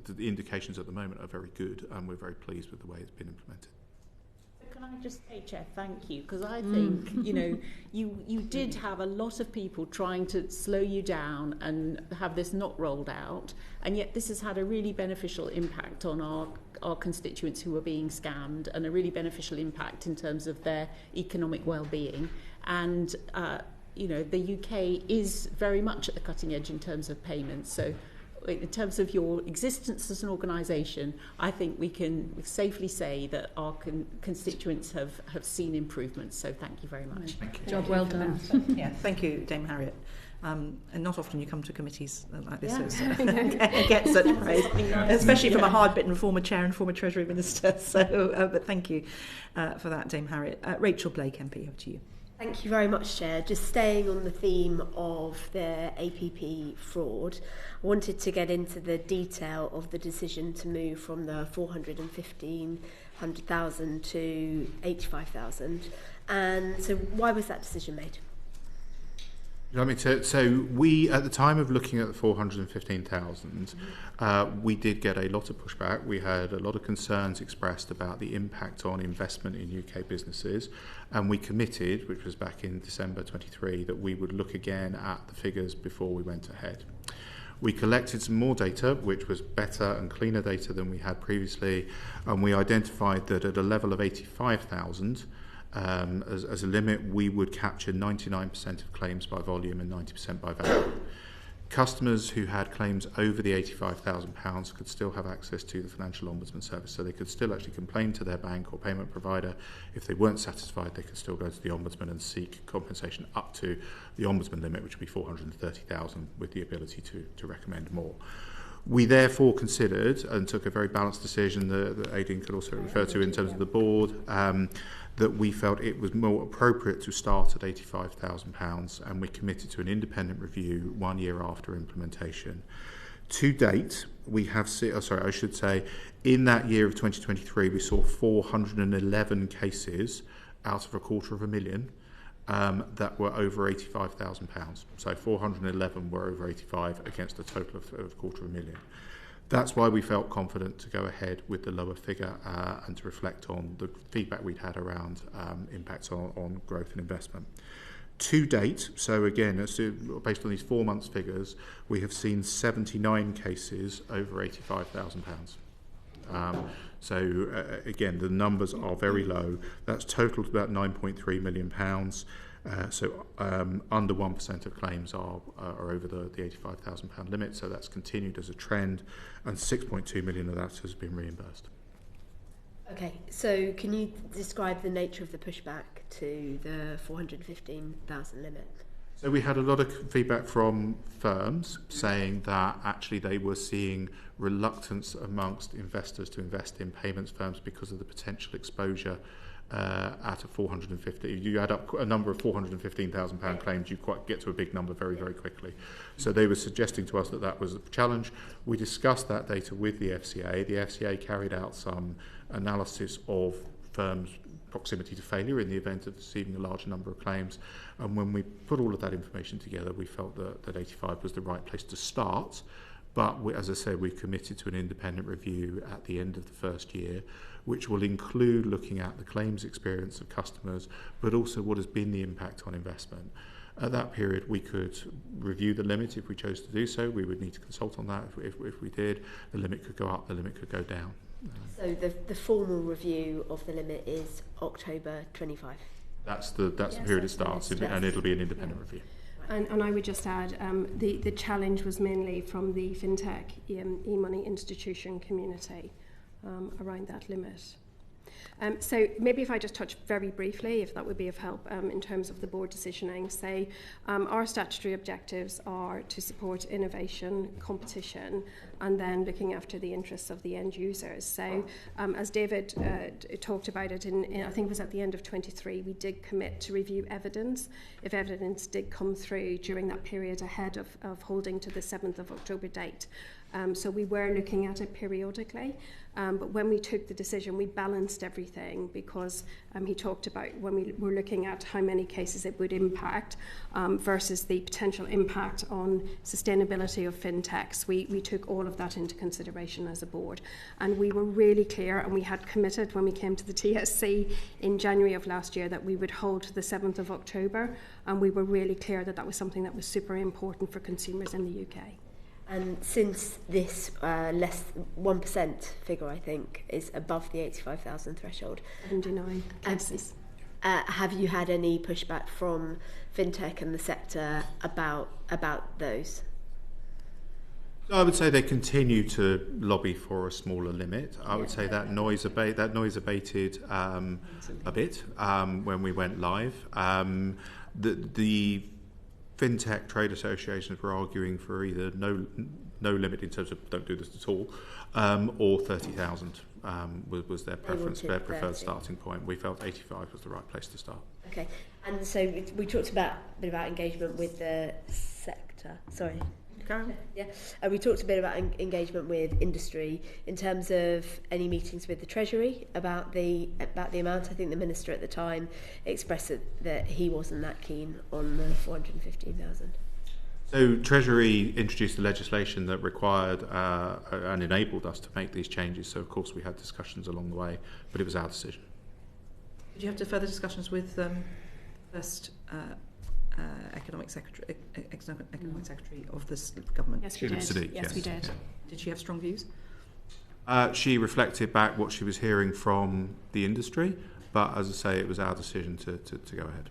the indications at the moment are very good, and we're very pleased with the way it's been implemented. Can I just say, Chair, thank you, because I think, you did have a lot of people trying to slow you down and have this not rolled out, and yet this has had a really beneficial impact on our constituents who are being scammed, and a really beneficial impact in terms of their economic well-being. And, the UK is very much at the cutting edge in terms of payments. So in terms of your existence as an organisation, I think we can safely say that our constituents have seen improvements. So thank you very much. Thank you. Job well done. Yeah, thank you, Dame Harriet. And not often you come to committees like this Yeah. and get such praise, especially from a hard-bitten former chair and former Treasury Minister. So, but thank you for that, Dame Harriet. Rachel Blake, MP, over to you. Thank you very much, Chair. Just staying on the theme of the APP fraud, I wanted to get into the detail of the decision to move from the 415,000 to 85,000. And so why was that decision made? So we, at the time of looking at the 415,000, we did get a lot of pushback. We had a lot of concerns expressed about the impact on investment in UK businesses, and we committed, which was back in December 23, that we would look again at the figures before we went ahead. We collected some more data, which was better and cleaner data than we had previously, and we identified that at a level of 85,000, as a limit, we would capture 99% of claims by volume and 90% by value. Customers who had claims over the £85,000 could still have access to the Financial Ombudsman Service, so they could still actually complain to their bank or payment provider. If they weren't satisfied, they could still go to the Ombudsman and seek compensation up to the Ombudsman limit, which would be 430,000, with the ability to recommend more. We therefore considered and took a very balanced decision that Aidene could also refer to in terms of the board, that we felt it was more appropriate to start at £85,000, and we committed to an independent review 1 year after implementation. To date, we have in that year of 2023, we saw 411 cases out of 250,000 that were over £85,000. So 411 were over 85 against a total of 250,000. That's why we felt confident to go ahead with the lower figure and to reflect on the feedback we'd had around impacts on growth and investment. To date, so again, based on these 4 months figures, we have seen 79 cases over £85,000. Again, the numbers are very low. That's totaled about £9.3 million. Under 1% of claims are over the £85,000 limit, so that's continued as a trend, and 6.2 million of that has been reimbursed. Okay, so can you describe the nature of the pushback to the 415,000 limit? So we had a lot of feedback from firms saying that actually they were seeing reluctance amongst investors to invest in payments firms because of the potential exposure at a 450. You add up a number of £415,000 claims, you quite get to a big number very, very quickly. So they were suggesting to us that that was a challenge. We discussed that data with the FCA. The FCA carried out some analysis of firms' proximity to failure in the event of receiving a large number of claims. And when we put all of that information together, we felt that 85 was the right place to start. But as I say, we've committed to an independent review at the end of the first year, which will include looking at the claims experience of customers, but also what has been the impact on investment. At that period, we could review the limit if we chose to do so. We would need to consult on that if we did. The limit could go up, the limit could go down. So the formal review of the limit is October 25? That's the period it starts, and it'll be an independent review. And I would just add, the challenge was mainly from the fintech e-money institution community around that limit. So maybe if I just touch very briefly, if that would be of help in terms of the board decisioning. So our statutory objectives are to support innovation, competition, and then looking after the interests of the end users. So as David talked about it, in I think it was at the end of 23, we did commit to review evidence if evidence did come through during that period ahead of holding to the 7th of October date. So we were looking at it periodically, but when we took the decision, we balanced everything because he talked about when we were looking at how many cases it would impact versus the potential impact on sustainability of fintechs. We took all of that into consideration as a board, and we were really clear, and we had committed when we came to the TSC in January of last year that we would hold to the 7th of October, and we were really clear that that was something that was super important for consumers in the UK. And since this less 1% figure, I think, is above the 85,000 threshold, 79 cases. Have you had any pushback from fintech and the sector about those? I would say they continue to lobby for a smaller limit. I would say that noise abated a bit when we went live. The fintech trade associations were arguing for either no limit in terms of don't do this at all, or 30,000 was their preference, their preferred starting point. We felt 85 was the right place to start. Okay, and so we talked a bit about engagement with the sector. Sorry. Yeah, we talked a bit about engagement with industry in terms of any meetings with the Treasury about the amount. I think the minister at the time expressed that he wasn't that keen on the 415,000. So Treasury introduced the legislation that required and enabled us to make these changes. So of course we had discussions along the way, but it was our decision. Did you have further discussions with first? Economic Secretary of this government? Yes, we did. Sadiq, yes, we did. Yeah. Did she have strong views? She reflected back what she was hearing from the industry, but as I say, it was our decision to go ahead.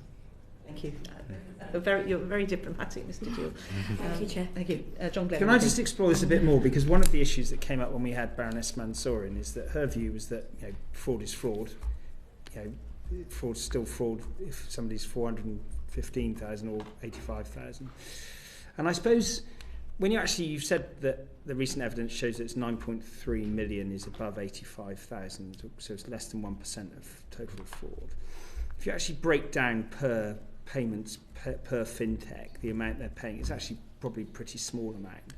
Thank you. You're very diplomatic, Mr. Geale. Thank you, Chair. Thank you. John Glenn. Can I just explore this a bit more? Because one of the issues that came up when we had Baroness Mansour in is that her view was that fraud is fraud. Fraud's still fraud if somebody's 415,000 or 85,000. And I suppose when you've said that the recent evidence shows that it's 9.3 million is above 85,000, so it's less than 1% of total fraud. If you actually break down per payments per fintech, the amount they're paying, it's actually probably a pretty small amount.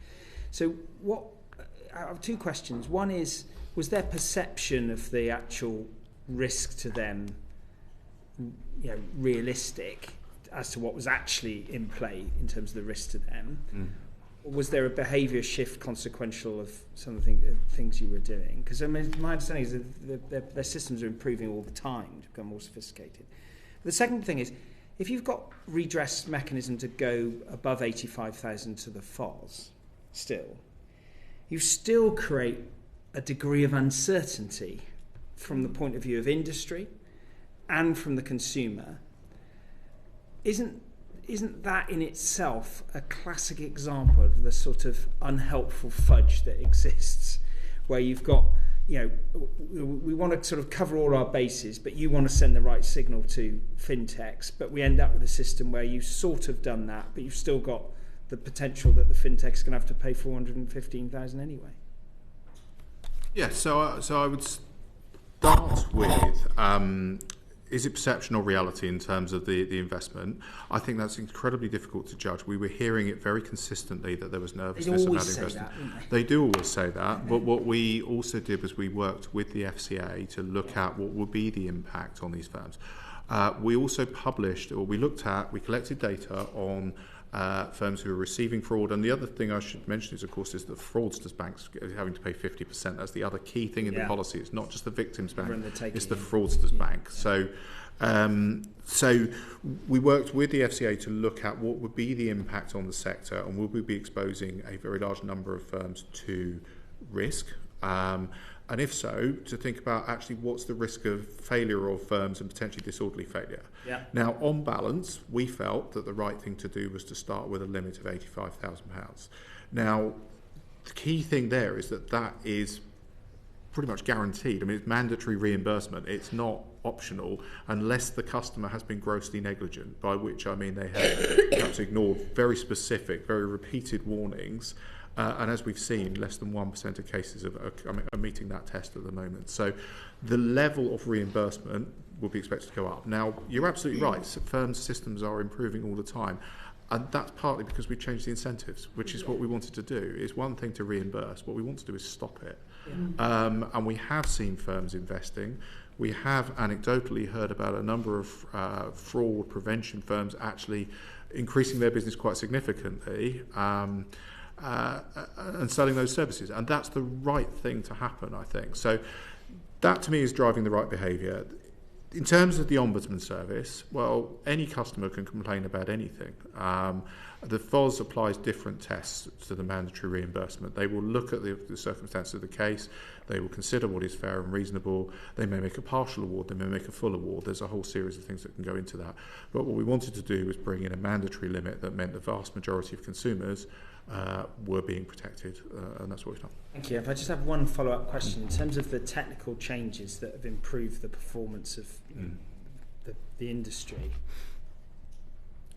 So I have two questions. One is, was their perception of the actual risk to them realistic as to what was actually in play in terms of the risk to them? Or was there a behaviour shift consequential of some of the things you were doing? Because my understanding is that their systems are improving all the time to become more sophisticated. The second thing is, if you've got redress mechanism to go above 85,000 to the FOS still, you still create a degree of uncertainty from the point of view of industry and from the consumer. Isn't that in itself a classic example of the sort of unhelpful fudge that exists, where you've got, we want to sort of cover all our bases, but you want to send the right signal to fintechs, but we end up with a system where you've sort of done that, but you've still got the potential that the fintechs can have to pay 415,000 anyway? Yeah, so I would start with, is it perception or reality in terms of the investment? I think that's incredibly difficult to judge. We were hearing it very consistently that there was nervousness about investment. They do always say that, but what we also did was we worked with the FCA to look at what would be the impact on these firms. We also we collected data on firms who are receiving fraud. And the other thing I should mention is, of course, is that fraudsters banks having to pay 50%. That's the other key thing in the policy. It's not just the victim's bank, it's the fraudsters bank. So we worked with the FCA to look at what would be the impact on the sector, and would we be exposing a very large number of firms to risk? And if so, to think about actually what's the risk of failure of firms and potentially disorderly failure. Yeah. Now, on balance, we felt that the right thing to do was to start with a limit of £85,000. Now, the key thing there is that is pretty much guaranteed. I mean, it's mandatory reimbursement. It's not optional unless the customer has been grossly negligent, by which I mean they have perhaps ignored very specific, very repeated warnings. And as we've seen, less than 1% of cases are meeting that test at the moment. So the level of reimbursement will be expected to go up. Now, you're absolutely right. Firms' systems are improving all the time. And that's partly because we've changed the incentives, which is what we wanted to do. It's one thing to reimburse. What we want to do is stop it. And we have seen firms investing. We have anecdotally heard about a number of fraud prevention firms actually increasing their business quite significantly and selling those services. And that's the right thing to happen, I think. So that, to me, is driving the right behaviour. In terms of the Ombudsman service, well, any customer can complain about anything. The FOS applies different tests to the mandatory reimbursement. They will look at the circumstances of the case. They will consider what is fair and reasonable. They may make a partial award. They may make a full award. There's a whole series of things that can go into that. But what we wanted to do was bring in a mandatory limit that meant the vast majority of consumers were being protected, and that's what we've done. Thank you. If I just have one follow-up question. In terms of the technical changes that have improved the performance of the industry,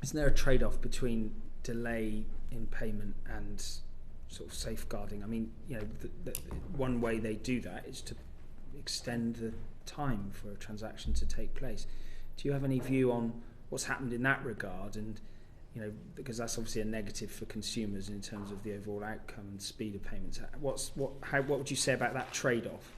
isn't there a trade-off between delay in payment and sort of safeguarding? I mean, you know, the one way they do that is to extend the time for a transaction to take place. Do you have any view on what's happened in that regard? And you know, because that's obviously a negative for consumers in terms of the overall outcome and speed of payments. What would you say about that trade-off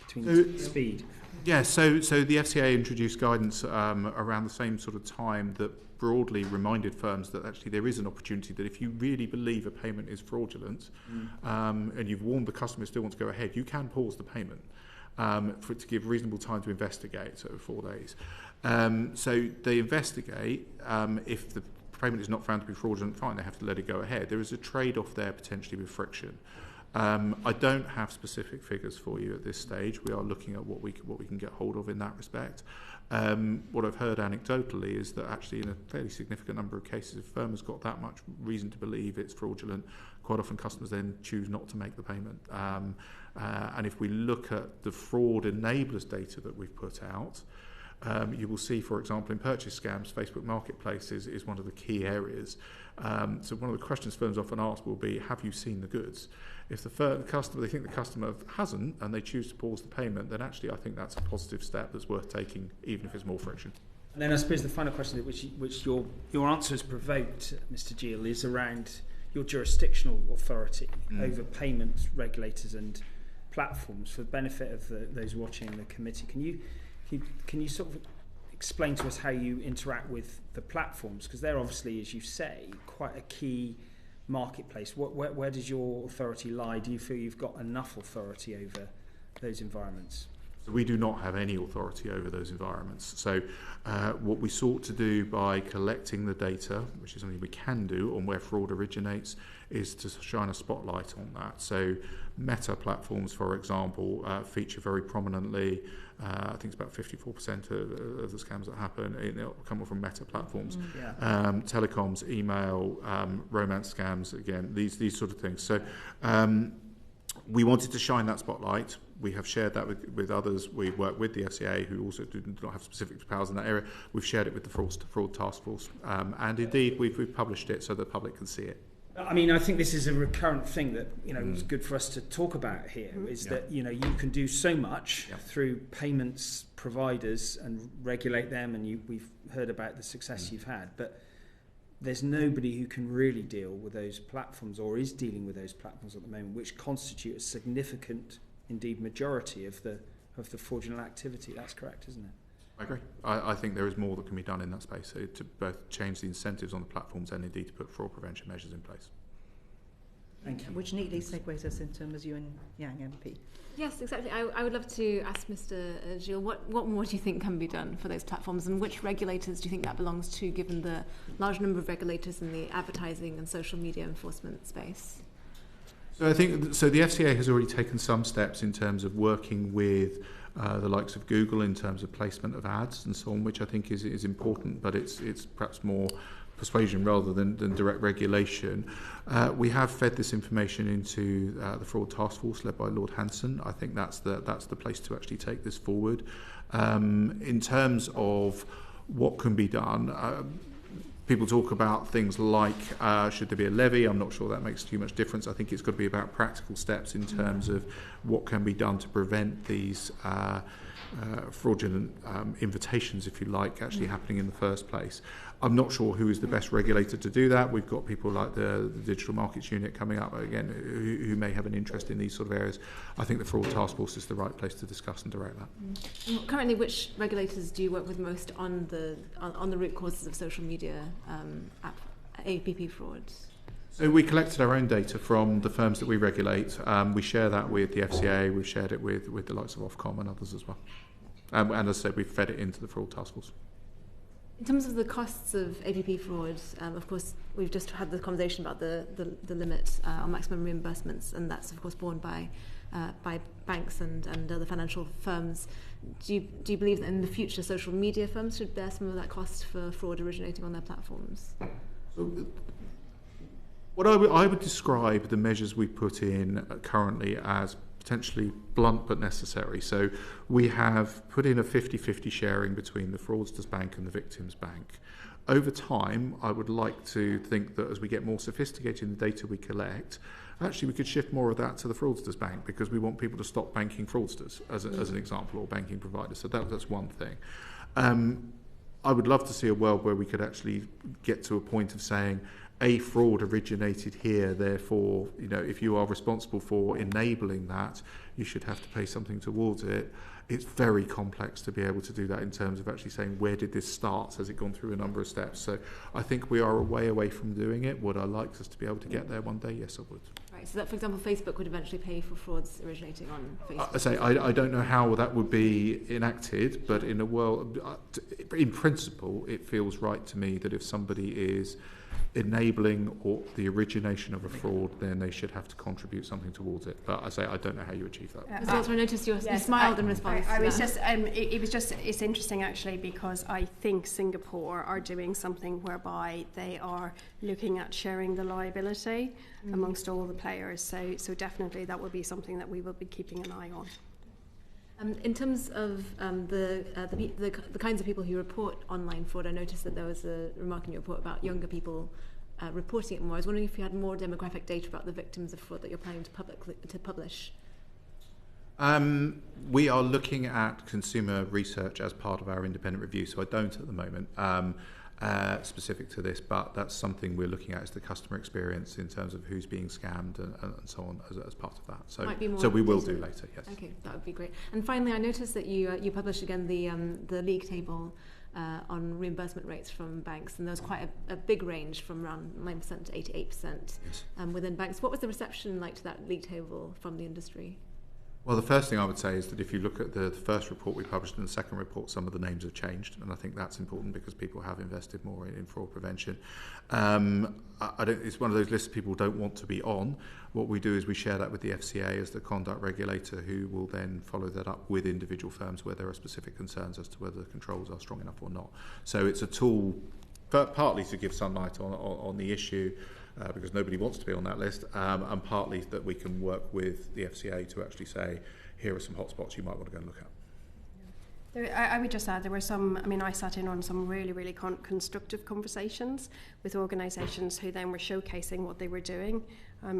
between speed? Yeah, so the FCA introduced guidance around the same sort of time that broadly reminded firms that actually there is an opportunity that if you really believe a payment is fraudulent and you've warned the customer still want to go ahead, you can pause the payment for it to give reasonable time to investigate, so 4 days. So they investigate. If the payment is not found to be fraudulent, fine, they have to let it go ahead. There is a trade-off there potentially with friction. I don't have specific figures for you at this stage. We are looking at what we can get hold of in that respect. What I've heard anecdotally is that actually in a fairly significant number of cases, if a firm has got that much reason to believe it's fraudulent, quite often customers then choose not to make the payment. And if we look at the fraud enablers data that we've put out, you will see, for example, in purchase scams, Facebook Marketplace is one of the key areas. So one of the questions firms often ask will be, have you seen the goods? If the customer, they think the customer hasn't and they choose to pause the payment, then actually I think that's a positive step that's worth taking, even if it's more friction. And then I suppose the final question which your answer has provoked, Mr. Geale, is around your jurisdictional authority over payments regulators and platforms. For the benefit of those watching the committee, can you sort of explain to us how you interact with the platforms? Because they're obviously, as you say, quite a key marketplace. Where does your authority lie? Do you feel you've got enough authority over those environments? So we do not have any authority over those environments. So what we sought to do by collecting the data, which is something we can do on where fraud originates, is to shine a spotlight on that. So Meta platforms, for example, feature very prominently. I think it's about 54% of the scams that happen come from Meta platforms. Telecoms, email, romance scams, again, these sort of things. So we wanted to shine that spotlight. We have shared that with others. We work with the FCA, who also do not have specific powers in that area. We've shared it with the Fraud Task Force. And indeed, we've published it so the public can see it. I mean, I think this is a recurrent thing that, is good for us to talk about here, is that, you can do so much through payments providers and regulate them, and we've heard about the success you've had, but there's nobody who can really deal with those platforms or is dealing with those platforms at the moment, which constitute a significant, indeed majority of the fraudulent activity. That's correct, isn't it? I agree. I think there is more that can be done in that space, so to both change the incentives on the platforms and indeed to put fraud prevention measures in place. Thank you. Which neatly segues us into Ms Ewan Yang, MP. Yes, exactly. I would love to ask Mr. Geale, what more do you think can be done for those platforms, and which regulators do you think that belongs to, given the large number of regulators in the advertising and social media enforcement space? So I think the FCA has already taken some steps in terms of working with the likes of Google in terms of placement of ads and so on, which I think is important, but it's perhaps more persuasion rather than direct regulation. We have fed this information into the fraud task force led by Lord Hanson. I think that's the place to actually take this forward. In terms of what can be done, people talk about things like should there be a levy. I'm not sure that makes too much difference. I think it's got to be about practical steps in terms of what can be done to prevent these fraudulent invitations, if you like, actually happening in the first place. I'm not sure who is the best regulator to do that. We've got people like the Digital Markets Unit coming up, again, who may have an interest in these sort of areas. I think the Fraud Task Force is the right place to discuss and direct that. Currently, which regulators do you work with most on the root causes of social media APP fraud? So we collected our own data from the firms that we regulate. We share that with the FCA. We've shared it with the likes of Ofcom and others as well. And as I said, we've fed it into the Fraud Task Force. In terms of the costs of APP fraud, of course, we've just had the conversation about the limit on maximum reimbursements, and that's, of course, borne by banks and other financial firms. Do you believe that in the future social media firms should bear some of that cost for fraud originating on their platforms? What I would describe the measures we put in currently as potentially blunt but necessary. So we have put in a 50-50 sharing between the fraudster's bank and the victim's bank. Over time, I would like to think that as we get more sophisticated in the data we collect, actually we could shift more of that to the fraudster's bank, because we want people to stop banking fraudsters, as an example, or banking providers. So that's one thing. I would love to see a world where we could actually get to a point of saying, a fraud originated here, therefore, if you are responsible for enabling that, you should have to pay something towards it. It's very complex to be able to do that in terms of actually saying, where did this start? Has it gone through a number of steps? So I think we are a way away from doing it. Would I like us to be able to get there one day? Yes, I would. Right, so that, for example, Facebook would eventually pay for frauds originating on Facebook. I don't know how that would be enacted, but in a world, in principle, it feels right to me that if somebody is enabling or the origination of a fraud, then they should have to contribute something towards it. But I don't know how you achieve that. I noticed you smiled in response. I was just, it's interesting actually, because I think Singapore are doing something whereby they are looking at sharing the liability amongst all the players. So definitely that will be something that we will be keeping an eye on. In terms of the kinds of people who report online fraud, I noticed that there was a remark in your report about younger people reporting it more. I was wondering if you had more demographic data about the victims of fraud that you're planning to publish. We are looking at consumer research as part of our independent review, so I don't at the moment. Specific to this, but that's something we're looking at, is the customer experience in terms of who's being scammed and so on as part of that. So we will do later, yes. Okay, that would be great. And finally, I noticed that you published again the league table on reimbursement rates from banks, and there was quite a big range from around 9% to 88% yes. Within banks. What was the reception like to that league table from the industry? Well, the first thing I would say is that if you look at the first report we published and the second report, some of the names have changed, and I think that's important because people have invested more in fraud prevention. It's one of those lists people don't want to be on. What we do is we share that with the FCA as the conduct regulator, who will then follow that up with individual firms where there are specific concerns as to whether the controls are strong enough or not. So it's a tool partly to give some light on the issue, because nobody wants to be on that list, and partly that we can work with the FCA to actually say, here are some hotspots you might want to go and look at. I would just add, there were some, I sat in on some really, really constructive conversations with organisations who then were showcasing what they were doing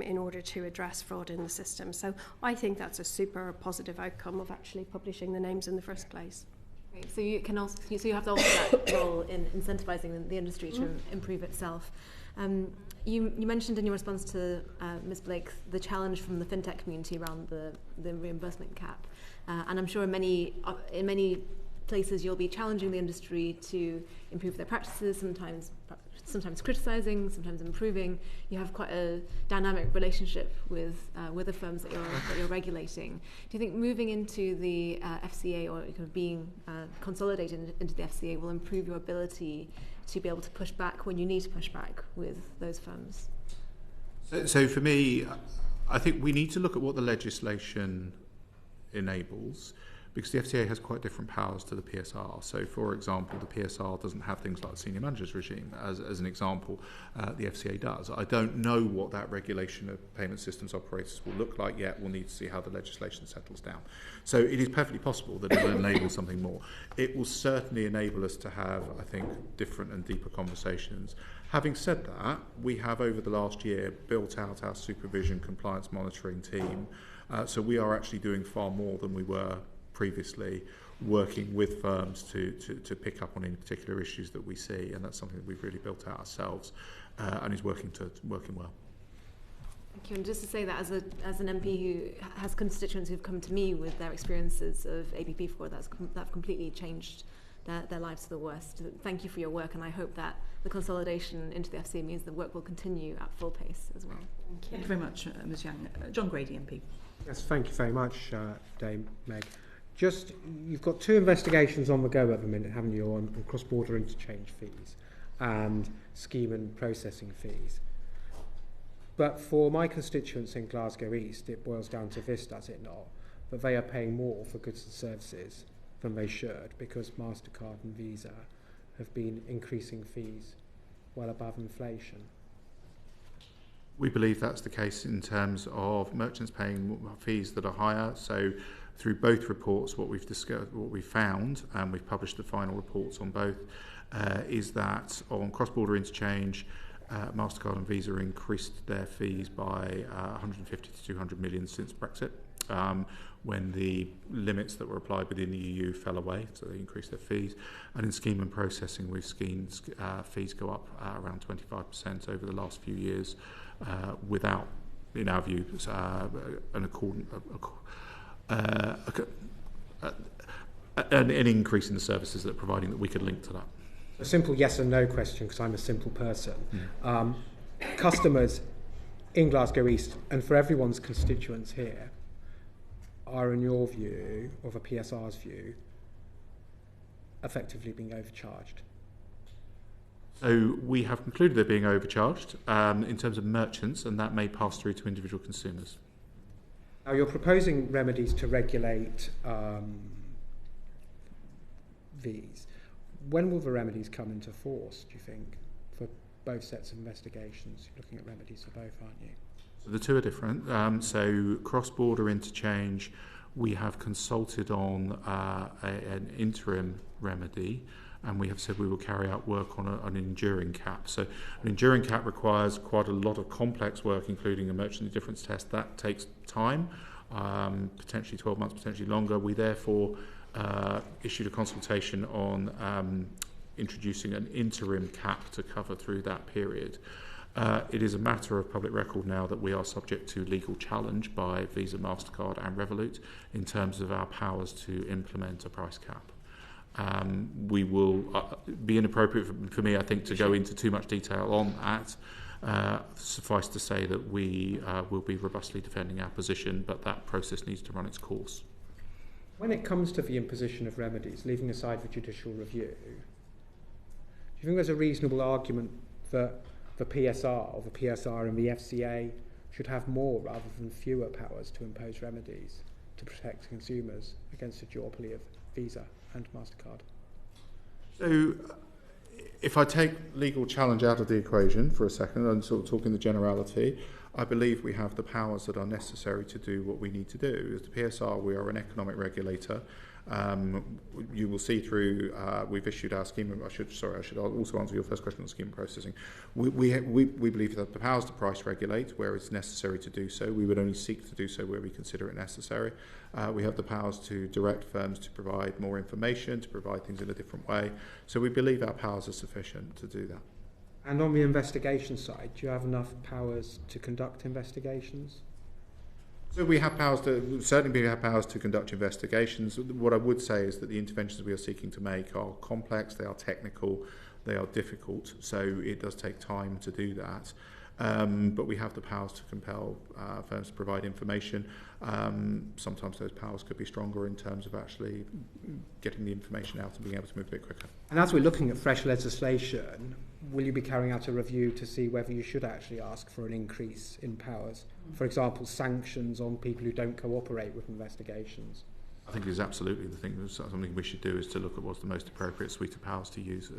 in order to address fraud in the system. So I think that's a super positive outcome of actually publishing the names in the first place. Great. So you can also, so you have also that role in incentivising the industry to improve itself. You mentioned in your response to Ms. Blake the challenge from the fintech community around the reimbursement cap, and I'm sure in many places you'll be challenging the industry to improve their practices, sometimes criticising, sometimes improving. You have quite a dynamic relationship with the firms that you're regulating. Do you think moving into the FCA, or kind of being consolidated into the FCA, will improve your ability to be able to push back when you need to push back with those firms? So for me, I think we need to look at what the legislation enables, because the FCA has quite different powers to the PSR. So, for example, the PSR doesn't have things like the senior managers regime, as an example. The FCA does. I don't know what that regulation of payment systems operators will look like yet. We'll need to see how the legislation settles down. So it is perfectly possible that it will enable something more. It will certainly enable us to have, I think, different and deeper conversations. Having said that, we have over the last year built out our supervision compliance monitoring team. So we are actually doing far more than we were previously, working with firms to pick up on any particular issues that we see, and that's something that we've really built out ourselves, and is working well. Thank you. And just to say that as an MP who has constituents who've come to me with their experiences of ABP4, that have completely changed their lives for the worst. Thank you for your work, and I hope that the consolidation into the FCA means the work will continue at full pace as well. Thank you very much, Ms Young. John Grady, MP. Yes, thank you very much, Dame Meg. Just, you've got 2 investigations on the go at the minute, haven't you, on cross-border interchange fees and scheme and processing fees. But for my constituents in Glasgow East, it boils down to this, does it not? That they are paying more for goods and services than they should, because MasterCard and Visa have been increasing fees well above inflation. We believe that's the case in terms of merchants paying fees that are higher. So through both reports, what we've discussed, what we found, and we've published the final reports on both, is that on cross-border interchange, MasterCard and Visa increased their fees by 150 to 200 million since Brexit, when the limits that were applied within the EU fell away, so they increased their fees. And in scheme and processing, we've seen fees go up around 25% over the last few years, without, in our view, an increase in the services that are providing that we could link to that. A simple yes and no question, because I'm a simple person. Customers in Glasgow East, and for everyone's constituents here, are, in your view, or the PSR's view, effectively being overcharged? So we have concluded they're being overcharged in terms of merchants, and that may pass through to individual consumers. Now, you're proposing remedies to regulate these. When will the remedies come into force, do you think, for both sets of investigations? You're looking at remedies for both, aren't you? So the two are different. So cross-border interchange, we have consulted on an interim remedy, and we have said we will carry out work on an enduring cap. So an enduring cap requires quite a lot of complex work, including a merchant indifference test. That takes time, potentially 12 months, potentially longer. We therefore issued a consultation on introducing an interim cap to cover through that period. It is a matter of public record now that we are subject to legal challenge by Visa, MasterCard and Revolut in terms of our powers to implement a price cap. We will be inappropriate for me, I think, to go into too much detail on that. Suffice to say that we will be robustly defending our position, but that process needs to run its course. When it comes to the imposition of remedies, leaving aside the judicial review, do you think there's a reasonable argument that the PSR or the PSR and the FCA should have more rather than fewer powers to impose remedies to protect consumers against a duopoly of Visa and MasterCard? So if I take legal challenge out of the equation for a second and sort of talk in the generality, I believe we have the powers that are necessary to do what we need to do. As the PSR, we are an economic regulator. You will see through, we've issued our scheme. I should also answer your first question on scheme processing. We believe that the powers to price regulate where it's necessary to do so. We would only seek to do so where we consider it necessary. We have the powers to direct firms to provide more information, to provide things in a different way. So we believe our powers are sufficient to do that. And on the investigation side, do you have enough powers to conduct investigations? So we have powers to conduct investigations. What I would say is that the interventions we are seeking to make are complex, they are technical, they are difficult, so it does take time to do that. But we have the powers to compel firms to provide information. Sometimes those powers could be stronger in terms of actually getting the information out and being able to move a bit quicker. And as we're looking at fresh legislation, will you be carrying out a review to see whether you should actually ask for an increase in powers? For example, sanctions on people who don't cooperate with investigations. I think it's absolutely the thing. Something we should do is to look at what's the most appropriate suite of powers to use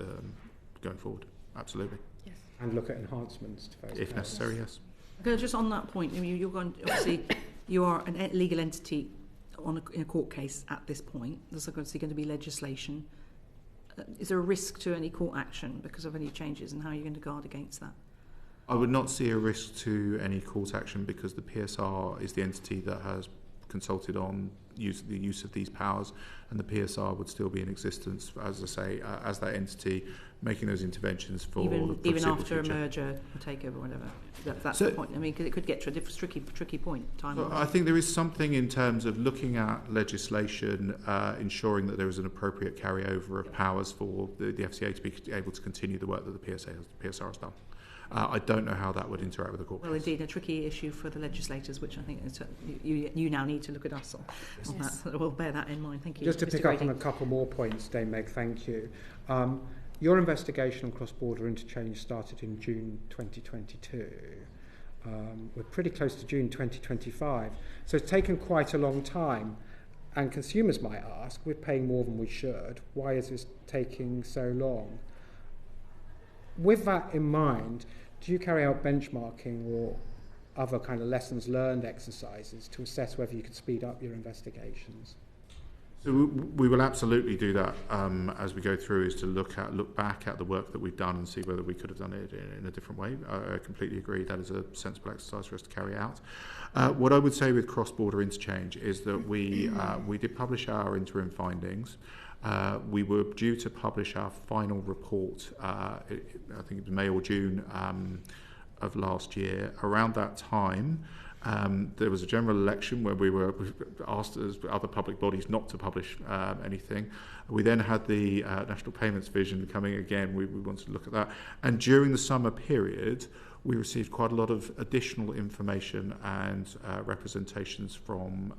going forward. Absolutely. Yes. And look at enhancements to those if powers. necessary, yes. Okay, just on that point, I mean, you're going, obviously, you are a legal entity in a court case at this point. There's obviously going to be legislation. Is there a risk to any court action because of any changes, and how are you going to guard against that? I would not see a risk to any court action because the PSR is the entity that has consulted on the use of these powers, and the PSR would still be in existence, as I say, as that entity making those interventions for even after future. a merger or takeover or whatever. That's So, the point. I mean, because it could get to a tricky point. Well, I think there is something in terms of looking at legislation, ensuring that there is an appropriate carryover of powers for the FCA to be able to continue the work that the PSR has done. I don't know how that would interact with the court. Well, indeed, a tricky issue for the legislators, which I think is, you now need to look at us on Yes. that. We'll bear that in mind. Thank you. Just to Mr. pick Grady. up on a couple more points, Dame Meg, thank you. Your investigation on cross-border interchange started in June 2022. We're pretty close to June 2025. So it's taken quite a long time. And consumers might ask, we're paying more than we should. Why is this taking so long? With that in mind, do you carry out benchmarking or other kind of lessons learned exercises to assess whether you could speed up your investigations? So we will absolutely do that as we go through, is to look back at the work that we've done and see whether we could have done it in a different way. I completely agree that is a sensible exercise for us to carry out. What I would say with cross-border interchange is that we did publish our interim findings. We were due to publish our final report, I think it was May or June of last year. Around that time, there was a general election where we were asked as other public bodies not to publish anything. We then had the National Payments Vision coming again. We wanted to look at that. And during the summer period, we received quite a lot of additional information and representations from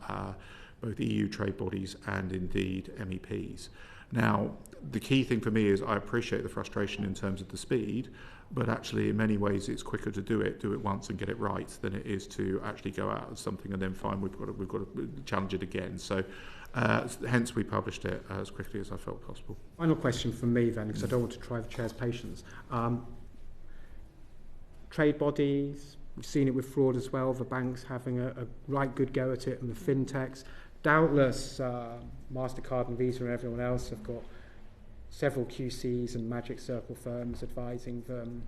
both EU trade bodies and indeed MEPs. Now, the key thing for me is I appreciate the frustration in terms of the speed, but actually in many ways it's quicker to do it once and get it right than it is to actually go out with something and then find we've got to challenge it again. So hence we published it as quickly as I felt possible. Final question from me then, because I don't want to try the chair's patience. Trade bodies, we've seen it with fraud as well, the banks having a right good go at it, and the fintechs. Doubtless MasterCard and Visa and everyone else have got several QCs and Magic Circle firms advising them.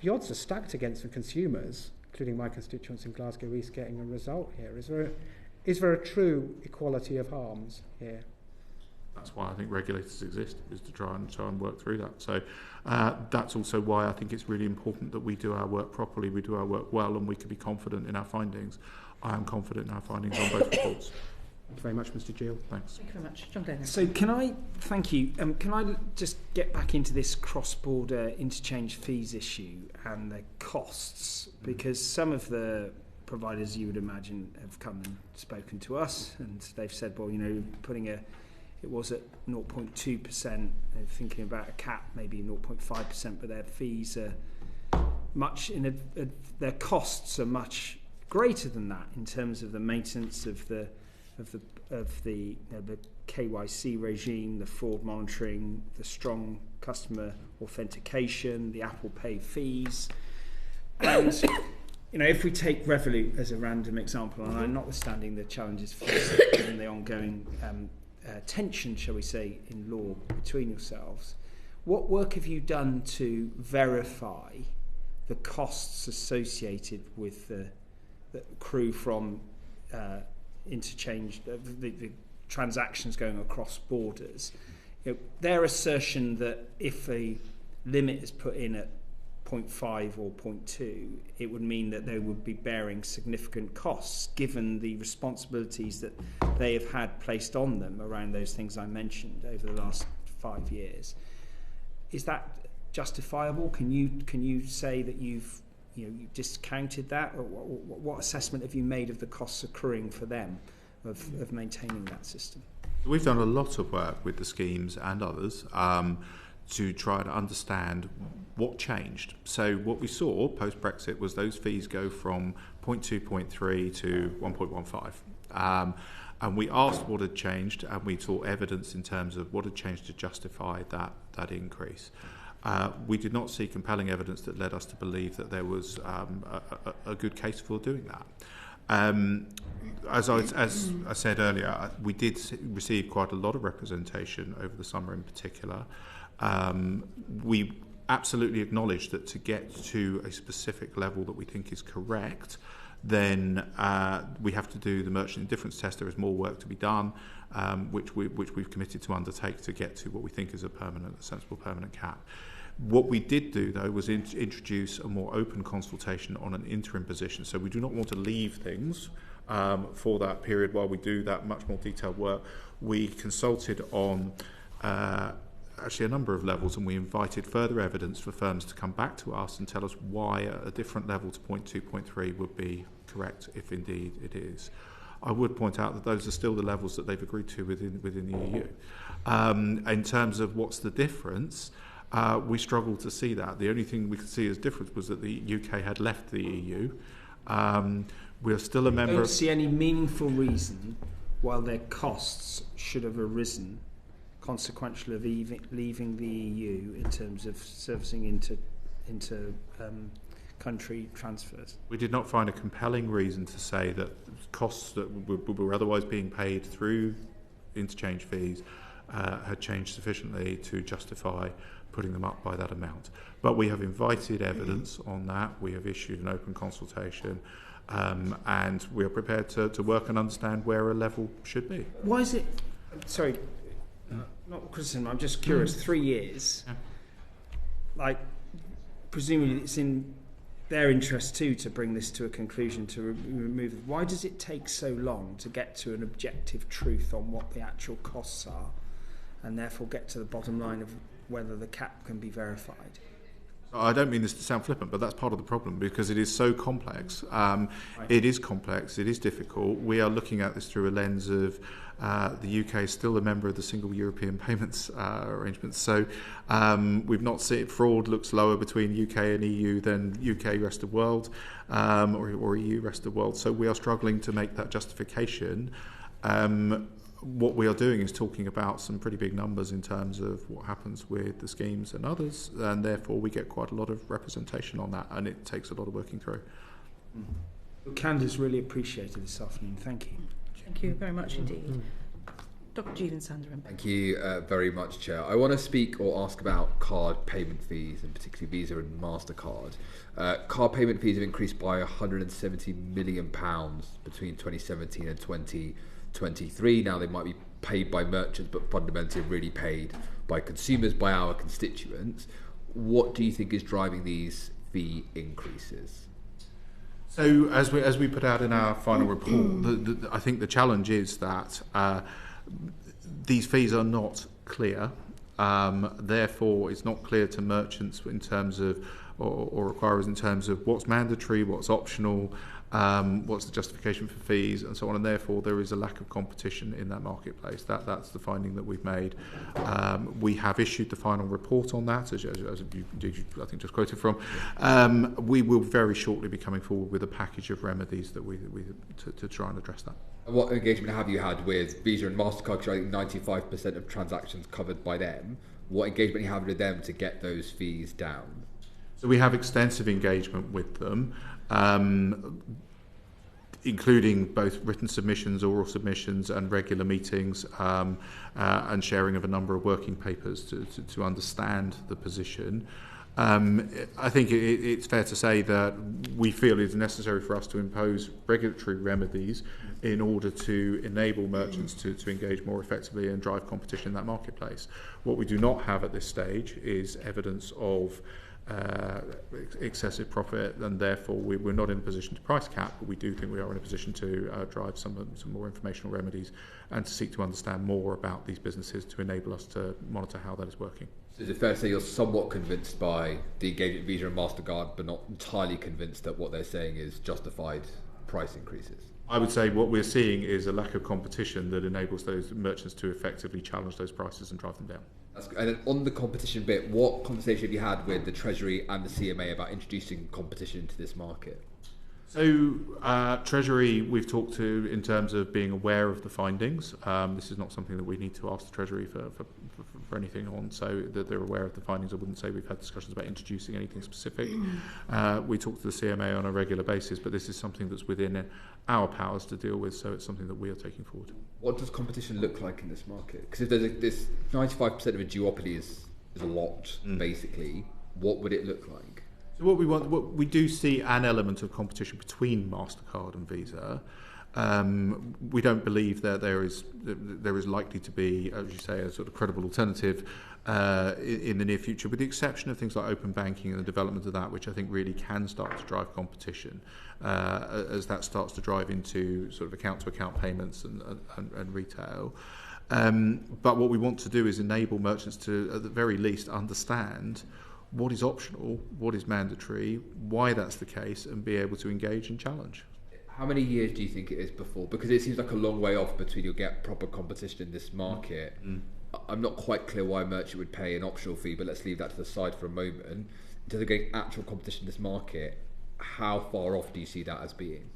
The odds are stacked against the consumers, including my constituents in Glasgow East, getting a result here. Is there a true equality of harms here? That's why I think regulators exist, is to try and work through that. So that's also why I think it's really important that we do our work properly, we do our work well, and we can be confident in our findings. I am confident in our findings on both reports. Thank you very much, Mr. Geale. Thanks. Thank you very much. John Glenn. So thank you. Can I just get back into this cross-border interchange fees issue and the costs? Because some of the providers, you would imagine, have come and spoken to us, and they've said, well, putting it was at 0.2%, thinking about a cap, maybe 0.5%, but their fees are much, their costs are much greater than that in terms of the maintenance of the KYC regime, the fraud monitoring, the strong customer authentication, the Apple Pay fees. And if we take Revolut as a random example, and notwithstanding the challenges faced and the ongoing tension, shall we say, in law between yourselves, what work have you done to verify the costs associated with the accrue from interchange, the transactions going across borders? Their assertion that if a limit is put in at 0.5 or 0.2, it would mean that they would be bearing significant costs given the responsibilities that they have had placed on them around those things I mentioned over the last 5 years. Is that justifiable? Can you say that you've discounted that, or what assessment have you made of the costs accruing for them of maintaining that system? We've done a lot of work with the schemes and others to try to understand what changed. So what we saw post-Brexit was those fees go from 0.2, 0.3 to 1.15. And we asked what had changed, and we sought evidence in terms of what had changed to justify that increase. We did not see compelling evidence that led us to believe that there was a good case for doing that. As I said earlier, we did receive quite a lot of representation over the summer in particular. We absolutely acknowledge that to get to a specific level that we think is correct, then we have to do the merchant indifference test. There is more work to be done, which we've committed to undertake to get to what we think is a sensible permanent cap. What we did do, though, was introduce a more open consultation on an interim position. So we do not want to leave things for that period while we do that much more detailed work. We consulted on actually a number of levels, and we invited further evidence for firms to come back to us and tell us why a different level to 0.2, 0.3 would be correct, if indeed it is. I would point out that those are still the levels that they've agreed to within the EU. In terms of what's the difference, we struggled to see that. The only thing we could see as difference was that the UK had left the EU. We're still a member. I don't see any meaningful reason why their costs should have arisen consequential of leaving the EU in terms of servicing into country transfers. We did not find a compelling reason to say that costs that were otherwise being paid through interchange fees had changed sufficiently to justify putting them up by that amount. But we have invited evidence on that. We have issued an open consultation, and we are prepared to work and understand where a level should be. Why is it? Sorry, not criticism. I'm just curious. 3 years, like presumably it's in their interest too to bring this to a conclusion, to remove it. Why does it take so long to get to an objective truth on what the actual costs are, and therefore get to the bottom line of whether the cap can be verified? I don't mean this to sound flippant, but that's part of the problem because it is so complex. It is complex, it is difficult. We are looking at this through a lens of the UK is still a member of the single European payments arrangement. So we've not seen fraud looks lower between UK and EU than UK rest of world or EU rest of world. So we are struggling to make that justification. What we are doing is talking about some pretty big numbers in terms of what happens with the schemes and others, and therefore we get quite a lot of representation on that, and it takes a lot of working through. Your candour is really appreciated this afternoon. Thank you. Thank you very much indeed. Dr. Jeevan Sundaram. Thank you very much, Chair. I want to speak or ask about card payment fees, and particularly Visa and MasterCard. Card payment fees have increased by £170 million between 2017 and 2023. Now they might be paid by merchants, but fundamentally really paid by consumers, by our constituents. What do you think is driving these fee increases? So as we put out in our final report, I think the challenge is that these fees are not clear. Therefore, it's not clear to merchants in terms of, or acquirers in terms of what's mandatory, what's optional, what's the justification for fees, and so on. And therefore, there is a lack of competition in that marketplace. That's the finding that we've made. We have issued the final report on that, as you I think just quoted from. We will very shortly be coming forward with a package of remedies that we to try and address that. And what engagement have you had with Visa and MasterCard? Because I think 95% of transactions covered by them. What engagement you have with them to get those fees down? So we have extensive engagement with them, including both written submissions, oral submissions, and regular meetings, and sharing of a number of working papers to understand the position. I think it's fair to say that we feel it's necessary for us to impose regulatory remedies in order to enable merchants to engage more effectively and drive competition in that marketplace. What we do not have at this stage is evidence of excessive profit, and therefore we're not in a position to price cap, but we do think we are in a position to drive some more informational remedies and to seek to understand more about these businesses to enable us to monitor how that is working. So is it fair to say you're somewhat convinced by the engagement of Visa and MasterCard, but not entirely convinced that what they're saying is justified price increases? I would say what we're seeing is a lack of competition that enables those merchants to effectively challenge those prices and drive them down. And then on the competition bit, what conversation have you had with the Treasury and the CMA about introducing competition into this market? So Treasury we've talked to in terms of being aware of the findings. This is not something that we need to ask the Treasury for anything on, so that they're aware of the findings. I wouldn't say we've had discussions about introducing anything specific. We talk to the CMA on a regular basis, but this is something that's within our powers to deal with, so it's something that we are taking forward. What does competition look like in this market? Because if there's this 95% of a duopoly is a lot, basically, what would it look like? So what we do see an element of competition between MasterCard and Visa. We don't believe that there is likely to be, as you say, a sort of credible alternative in the near future, with the exception of things like open banking and the development of that, which I think really can start to drive competition as that starts to drive into sort of account-to-account payments and retail. But what we want to do is enable merchants to, at the very least, understand what is optional, what is mandatory, why that's the case, and be able to engage and challenge. How many years do you think it is before? Because it seems like a long way off between you'll get proper competition in this market. I'm not quite clear why a merchant would pay an optional fee, but let's leave that to the side for a moment. In terms of getting actual competition in this market, how far off do you see that as being?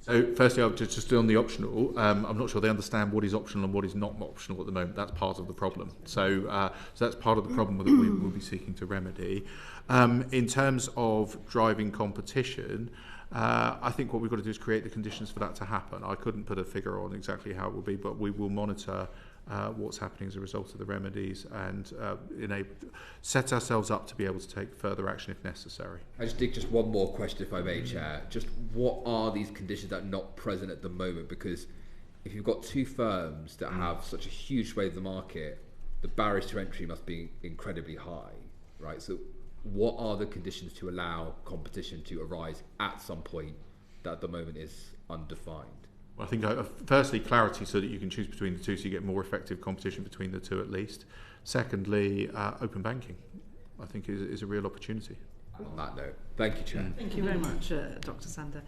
So firstly, I'll just on the optional, I'm not sure they understand what is optional and what is not optional at the moment. That's part of the problem. So that's part of the problem that we will be seeking to remedy. In terms of driving competition, I think what we've got to do is create the conditions for that to happen. I couldn't put a figure on exactly how it will be, but we will monitor what's happening as a result of the remedies and set ourselves up to be able to take further action if necessary. I just dig just one more question, if I may, Chair. Just what are these conditions that are not present at the moment? Because if you've got two firms that have such a huge sway of the market, the barriers to entry must be incredibly high, right? So what are the conditions to allow competition to arise at some point that at the moment is undefined? Well, I think firstly clarity so that you can choose between the two, so you get more effective competition between the two at least. Secondly, open banking, I think is a real opportunity. On that note, thank you, Chair. Thank you very much, Dr. Sander.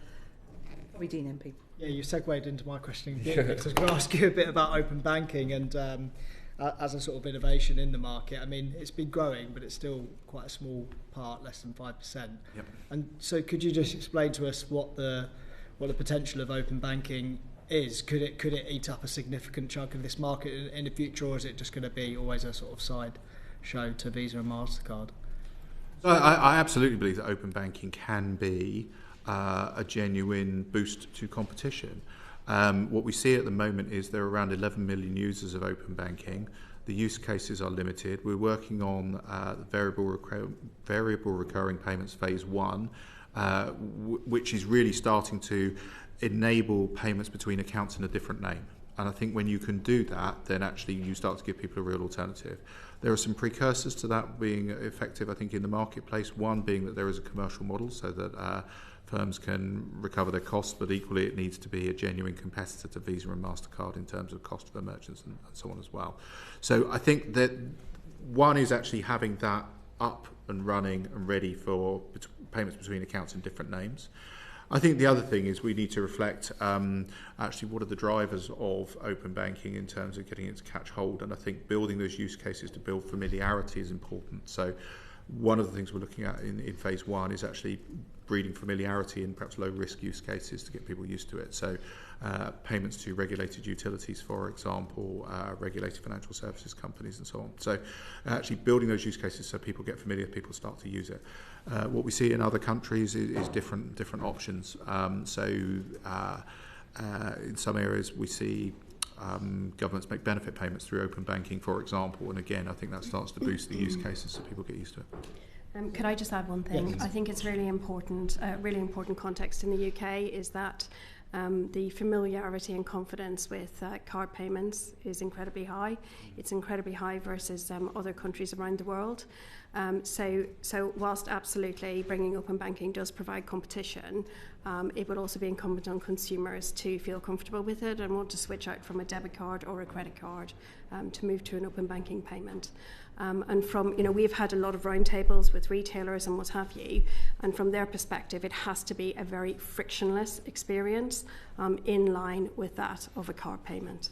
Aidene MP. Yeah, you segued into my questioning because I was going to ask you a bit about open banking and as a sort of innovation in the market. I mean, it's been growing, but it's still quite a small part, less than 5%. Yep. And so, could you just explain to us what the potential of open banking is? Could it eat up a significant chunk of this market in the future, or is it just going to be always a sort of side show to Visa and MasterCard? So I absolutely believe that open banking can be a genuine boost to competition. What we see at the moment is there are around 11 million users of open banking. The use cases are limited. We're working on variable recurring payments phase 1, which is really starting to enable payments between accounts in a different name. And I think when you can do that, then actually you start to give people a real alternative. There are some precursors to that being effective, I think, in the marketplace. One being that there is a commercial model so that firms can recover their costs, but equally it needs to be a genuine competitor to Visa and MasterCard in terms of cost for merchants and so on as well. So I think that one is actually having that up and running and ready for payments between accounts in different names. I think the other thing is we need to reflect actually what are the drivers of open banking in terms of getting it to catch hold, and I think building those use cases to build familiarity is important. So one of the things we're looking at in phase 1 is actually breeding familiarity in perhaps low risk use cases to get people used to it. So payments to regulated utilities, for example, regulated financial services companies and so on. So actually building those use cases so people get familiar, people start to use it. What we see in other countries is different options. In some areas we see governments make benefit payments through open banking, for example, and again I think that starts to boost the use cases so people get used to it. Could I just add one thing? Yes. I think it's really important context in the UK is that the familiarity and confidence with card payments is incredibly high. It's incredibly high versus other countries around the world. So whilst absolutely bringing open banking does provide competition, it would also be incumbent on consumers to feel comfortable with it and want to switch out from a debit card or a credit card to move to an open banking payment. And from, we've had a lot of roundtables with retailers and what have you, and from their perspective, it has to be a very frictionless experience in line with that of a card payment.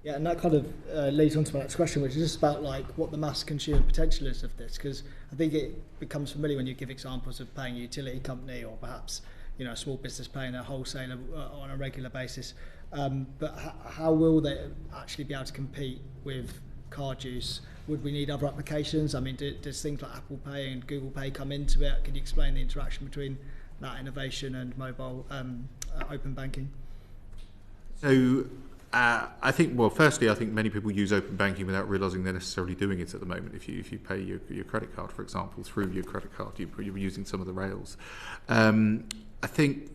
Yeah, and that kind of leads on to my next question, which is just about what the mass consumer potential is of this, because I think it becomes familiar when you give examples of paying a utility company or perhaps a small business paying a wholesaler on a regular basis. But how will they actually be able to compete with card use? Would we need other applications? I mean, does things like Apple Pay and Google Pay come into it? Can you explain the interaction between that innovation and mobile open banking? So I think, well, firstly, I think many people use open banking without realising they're necessarily doing it at the moment. If you pay your credit card, for example, through your credit card, you're using some of the rails. I think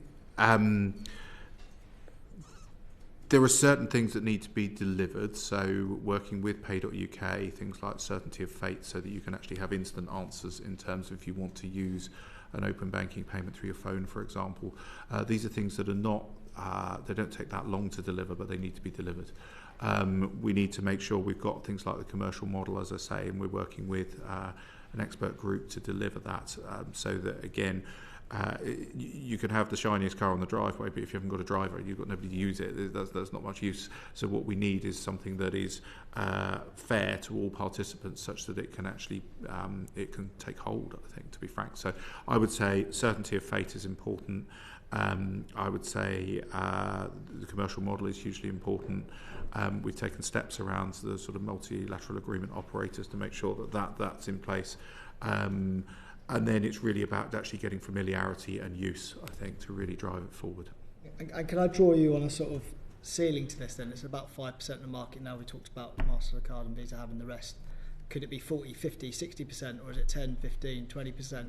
there are certain things that need to be delivered, so working with Pay.uk, things like certainty of fate, so that you can actually have instant answers in terms of if you want to use an open banking payment through your phone, for example. These are things that are not, they don't take that long to deliver, but they need to be delivered. We need to make sure we've got things like the commercial model, as I say, and we're working with an expert group to deliver that, so that, again, you can have the shiniest car on the driveway, but if you haven't got a driver, you've got nobody to use it. There's not much use. So what we need is something that is fair to all participants, such that it can actually it can take hold, I think, to be frank. So I would say certainty of fate is important. I would say the commercial model is hugely important. We've taken steps around the sort of multilateral agreement operators to make sure that that's in place. And then it's really about actually getting familiarity and use, I think, to really drive it forward. And can I draw you on a sort of ceiling to this then? It's about 5% of the market now. We talked about MasterCard and Visa having the rest. Could it be 40, 50, 60%, or is it 10, 15, 20%?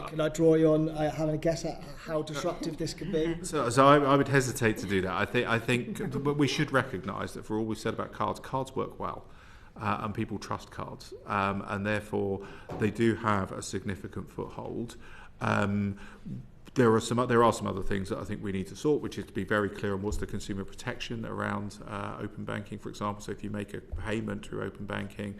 Can I draw you on having a guess at how disruptive this could be? So I would hesitate to do that. I think we should recognise that for all we've said about cards work well. And people trust cards, and therefore they do have a significant foothold. There are some other things that I think we need to sort, which is to be very clear on what's the consumer protection around open banking, for example. So if you make a payment through open banking,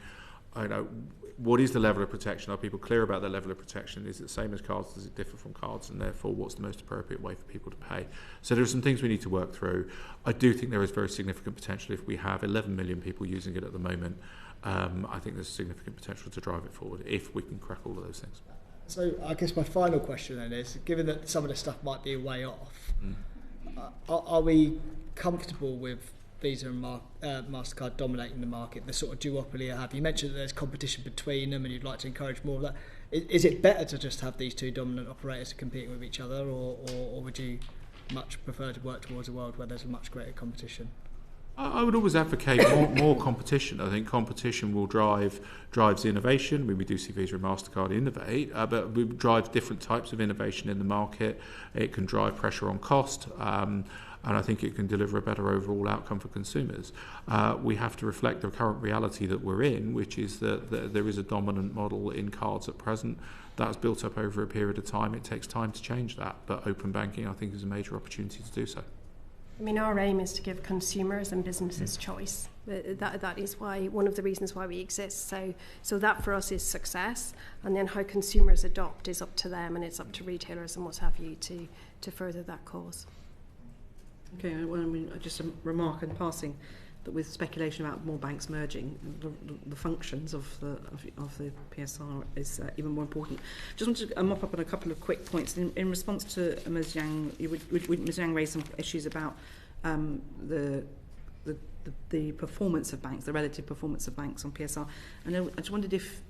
I know what is the level of protection? Are people clear about the level of protection? Is it the same as cards? Does it differ from cards? And therefore, what's the most appropriate way for people to pay? So there are some things we need to work through. I do think there is very significant potential if we have 11 million people using it at the moment. I think there's significant potential to drive it forward if we can crack all of those things. So I guess my final question then is, given that some of this stuff might be a way off, are we comfortable with Visa and MasterCard dominating the market, the sort of duopoly I have? You mentioned that there's competition between them and you'd like to encourage more of that. Is it better to just have these two dominant operators competing with each other, or would you much prefer to work towards a world where there's a much greater competition? I would always advocate more competition. I think competition will drives innovation. We do see Visa and MasterCard innovate, but we drive different types of innovation in the market. It can drive pressure on cost, and I think it can deliver a better overall outcome for consumers. We have to reflect the current reality that we're in, which is that there is a dominant model in cards at present. That's built up over a period of time. It takes time to change that, but open banking, I think, is a major opportunity to do so. I mean, our aim is to give consumers and businesses choice. That is why, one of the reasons why we exist. So that for us is success, and then how consumers adopt is up to them, and it's up to retailers and what have you to further that cause. Okay, well, I mean, just a remark in passing that with speculation about more banks merging, the functions of the PSR is even more important. Just wanted to mop up on a couple of quick points in response to Ms. Yang. Ms. Yang raised some issues about the performance of banks, the relative performance of banks on PSR. And I just wondered if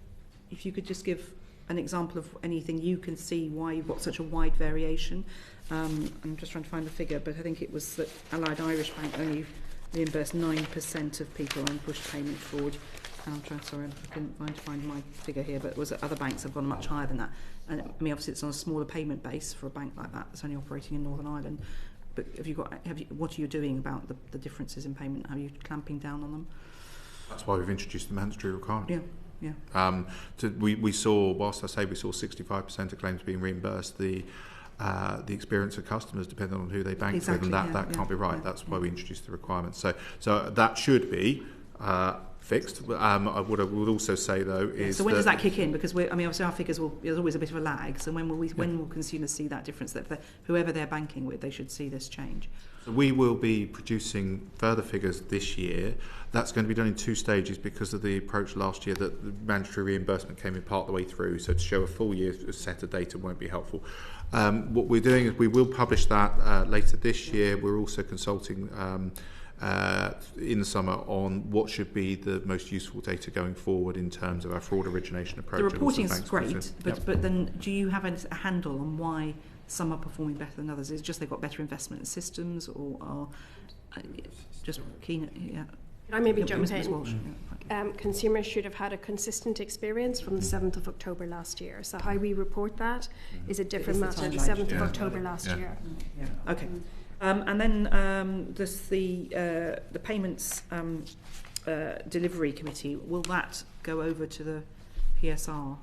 you could just give an example of anything you can see why you've got such a wide variation. I'm just trying to find the figure, but I think it was that Allied Irish Bank only reimbursed 9% of people and pushed payment fraud. Sorry, I couldn't find my figure here, but it was that other banks have gone much higher than that. And I mean, obviously, it's on a smaller payment base for a bank like that that's only operating in Northern Ireland. But what are you doing about the differences in payment? Are you clamping down on them? That's why we've introduced the mandatory requirement. Yeah. We saw, whilst I say we saw 65% of claims being reimbursed, the experience of customers depending on who they bank with, and that can't be right. That's why we introduced the requirement. So that should be fixed. What I would also say, though, is so when does that kick in? Because obviously our figures there's always a bit of a lag. So when will consumers see that difference? That whoever they're banking with, they should see this change. So we will be producing further figures this year. That's going to be done in 2 stages because of the approach last year that the mandatory reimbursement came in part the way through. So to show a full year set of data won't be helpful. What we're doing is we will publish that later this year. We're also consulting in the summer on what should be the most useful data going forward in terms of our fraud origination approach. The reporting is great, but then do you have a handle on why some are performing better than others? Is it just they've got better investment in systems, or are just keen? Yeah. Can I maybe jump Ms. in? Walsh. Consumers should have had a consistent experience from the 7th of October last year. So how we report that is a different matter. The 7th of October last year. Yeah. Okay. And then there's the payments delivery committee. Will that go over to the PSR,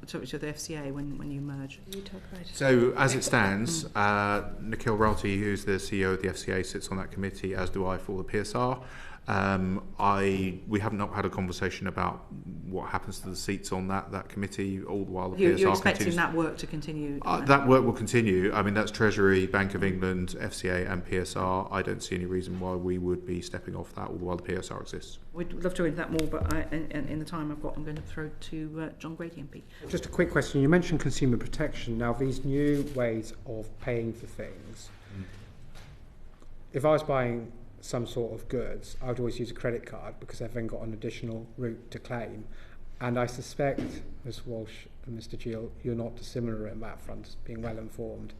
to the FCA when you merge? You talk about it. So as it stands, Nikhil Rati, who's the CEO of the FCA, sits on that committee, as do I for the PSR. We have not had a conversation about what happens to the seats on that committee, all the while the PSR You're expecting continues. that work to continue? That work will continue. I mean, that's Treasury, Bank of England, FCA and PSR. I don't see any reason why we would be stepping off that all the while the PSR exists. We'd love to read that more, but in the time I've got, I'm going to throw to John Grady MP. Just a quick question. You mentioned consumer protection. Now, these new ways of paying for things, if I was buying some sort of goods, I would always use a credit card because I've then got an additional route to claim. And I suspect, Ms. Walsh and Mr. Geale, you're not dissimilar in that front, being well informed.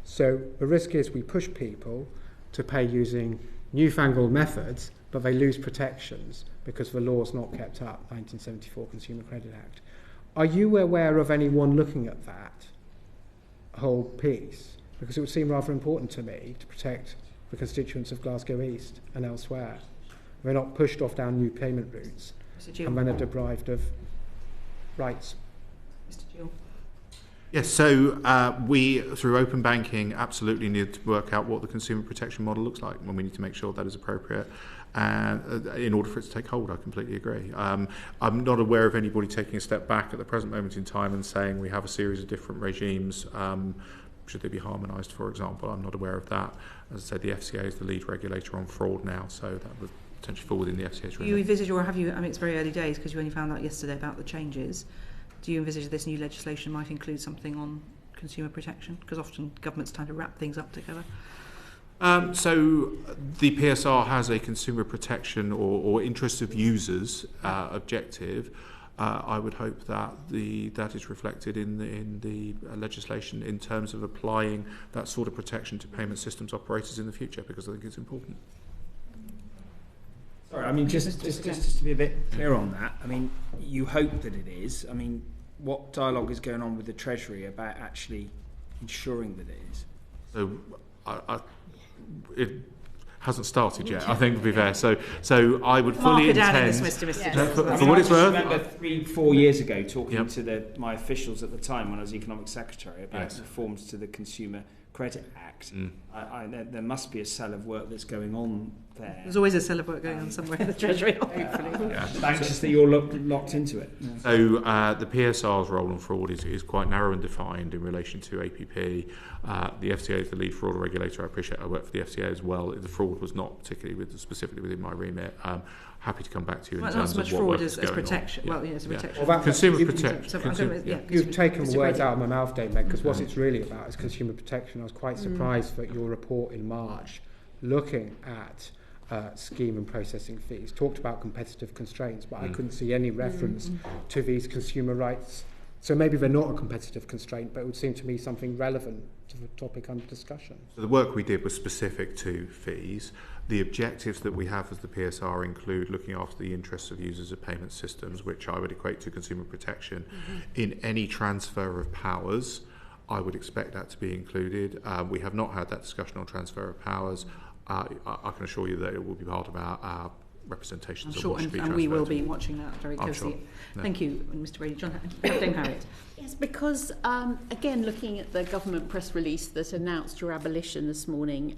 So the risk is we push people to pay using newfangled methods, but they lose protections because the law's not kept up, 1974 Consumer Credit Act. Are you aware of anyone looking at that whole piece? Because it would seem rather important to me to protect the constituents of Glasgow East and elsewhere. They're not pushed off down new payment routes and then are deprived of rights. Mr. Geale. Yes, so we, through open banking, absolutely need to work out what the consumer protection model looks like, and we need to make sure that is appropriate. And in order for it to take hold, I completely agree. I'm not aware of anybody taking a step back at the present moment in time and saying we have a series of different regimes. Should they be harmonised, for example? I'm not aware of that. As I said, the FCA is the lead regulator on fraud now, so that would potentially fall within the FCA's remit. Do you envisage, or have you, I mean, it's very early days because you only found out yesterday about the changes. Do you envisage this new legislation might include something on consumer protection? Because often governments tend to wrap things up together. So the PSR has a consumer protection or interest of users objective. I would hope that that is reflected in the legislation in terms of applying that sort of protection to payment systems operators in the future, because I think it's important. Sorry, I mean, just to be a bit clear on that, I mean, you hope that it is. I mean, what dialogue is going on with the Treasury about actually ensuring that it is? So it hasn't started yet, I think, to be fair. So I would fully intend, for what it's worth. I remember 3-4 years ago talking to my officials at the time when I was Economic Secretary about reforms to the Consumer Credit Act. There must be a cell of work that's going on there. There's always a cell of work going on somewhere in the Treasury, hopefully. Anxious that you're locked into it. Yeah. So the PSR's role on fraud is quite narrow and defined in relation to APP. The FCA is the lead fraud regulator. I appreciate I work for the FCA as well. The fraud was not particularly specifically within my remit. Happy to come back to you in terms of what work is going on. Not so much fraud as protection. Well, yes, protection. Well, consumer protection. You've taken the words out of my mouth, Dave, because what it's really about is consumer protection. I was quite surprised that your report in March, looking at scheme and processing fees, talked about competitive constraints, but I couldn't see any reference to these consumer rights. So maybe they're not a competitive constraint, but it would seem to me something relevant to the topic under discussion. So the work we did was specific to fees. The objectives that we have as the PSR include looking after the interests of users of payment systems, which I would equate to consumer protection. In any transfer of powers, I would expect that to be included. We have not had that discussion on transfer of powers. I can assure you that it will be part of our representations. I'm sure, and we will be watching that very closely. Sure. No. Thank you, Mr. Brady. John Harriet. Yes, because, again, looking at the government press release that announced your abolition this morning,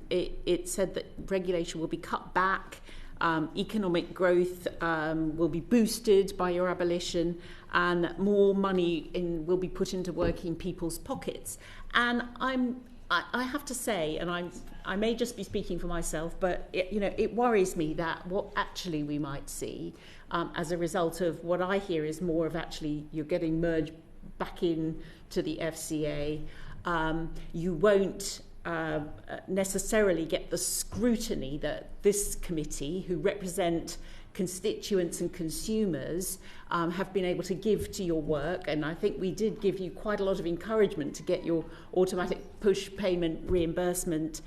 it said that regulation will be cut back economic growth will be boosted by your abolition, and more money will be put into working people's pockets. And I have to say, and I may just be speaking for myself, but it worries me that what actually we might see as a result of what I hear is more of actually you're getting merged back in to the FCA. You won't necessarily get the scrutiny that this committee, who represent constituents and consumers, have been able to give to your work. And I think we did give you quite a lot of encouragement to get your automatic push payment reimbursement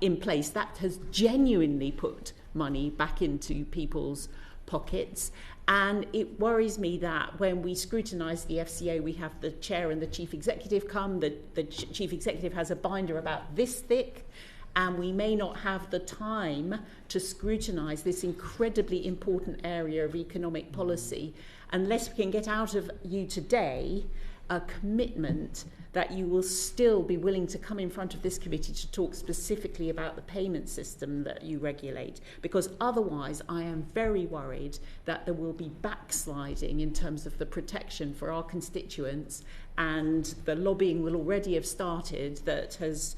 in place. That has genuinely put money back into people's pockets. And it worries me that when we scrutinise the FCA, we have the chair and the chief executive come. The chief executive has a binder about this thick, and we may not have the time to scrutinise this incredibly important area of economic policy unless we can get out of you today a commitment that you will still be willing to come in front of this committee to talk specifically about the payment system that you regulate. Because otherwise, I am very worried that there will be backsliding in terms of the protection for our constituents, and the lobbying will already have started that has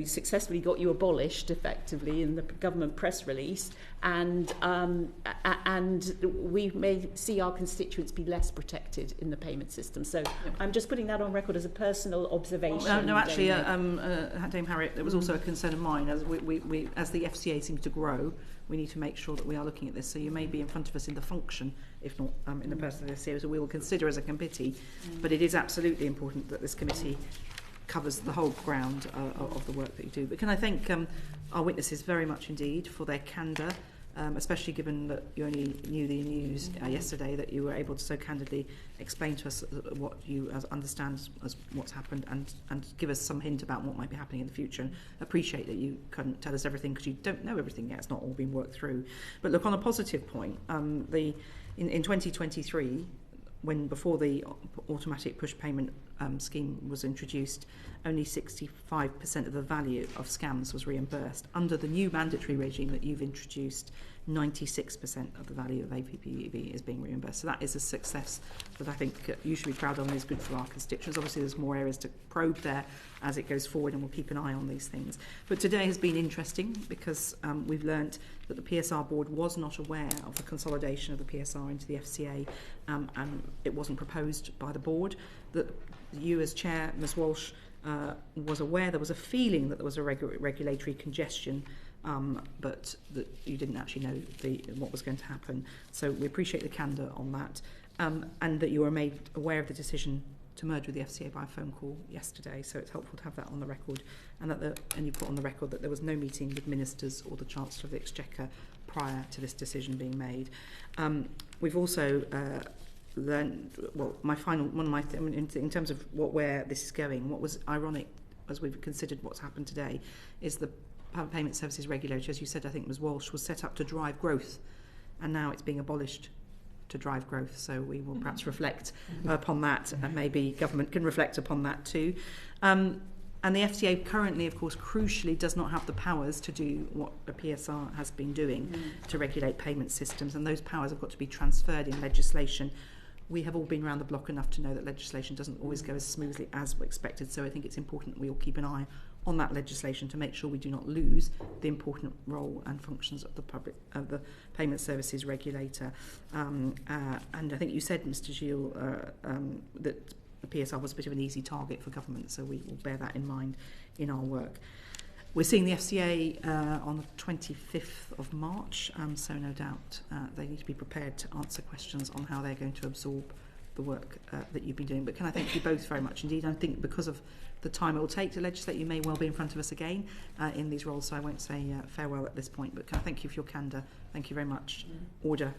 successfully got you abolished effectively in the government press release, and we may see our constituents be less protected in the payment system. So I'm just putting that on record as a personal observation. No, actually, Dame Harriet, there was also a concern of mine as we as the FCA seems to grow. We need to make sure that we are looking at this. So you may be in front of us in the function, if not in the person of the FCA, so we will consider as a committee. But it is absolutely important that this committee covers the whole ground of the work that you do. But can I thank our witnesses very much indeed for their candour, especially given that you only knew the news yesterday, that you were able to so candidly explain to us what you understand as what's happened, and give us some hint about what might be happening in the future. And appreciate that you couldn't tell us everything because you don't know everything yet. It's not all been worked through. But look, on a positive point, in 2023, before the automatic push payment scheme was introduced, only 65% of the value of scams was reimbursed. Under the new mandatory regime that you've introduced, 96% of the value of APPV is being reimbursed. So that is a success that I think you should be proud of and is good for our constituents. Obviously, there's more areas to probe there as it goes forward, and we'll keep an eye on these things. But today has been interesting because we've learnt that the PSR board was not aware of the consolidation of the PSR into the FCA, and it wasn't proposed by the board. That you as chair, Ms Walsh, was aware there was a feeling that there was a regulatory congestion, but that you didn't actually know what was going to happen. So we appreciate the candour on that, and that you were made aware of the decision to merge with the FCA by a phone call yesterday. So it's helpful to have that on the record, and you put on the record that there was no meeting with ministers or the Chancellor of the Exchequer prior to this decision being made. We've also learned, in terms of where this is going, what was ironic as we've considered what's happened today is the Payment Services Regulator, as you said, I think Ms Walsh, was set up to drive growth, and now it's being abolished to drive growth. So we will perhaps reflect upon that, and maybe government can reflect upon that too. And the FCA currently, of course, crucially does not have the powers to do what the PSR has been doing to regulate payment systems, and those powers have got to be transferred in legislation. We have all been around the block enough to know that legislation doesn't always go as smoothly as expected, so I think it's important that we all keep an eye on that legislation to make sure we do not lose the important role and functions of the Payment Services Regulator. And I think you said, Mr Geale, that the PSR was a bit of an easy target for government, so we will bear that in mind in our work. We're seeing the FCA on the 25th of March, so no doubt they need to be prepared to answer questions on how they're going to absorb the work that you've been doing. But can I thank you both very much indeed. I think because of the time it will take to legislate, you may well be in front of us again in these roles, so I won't say farewell at this point. But can I thank you for your candour. Thank you very much. Order.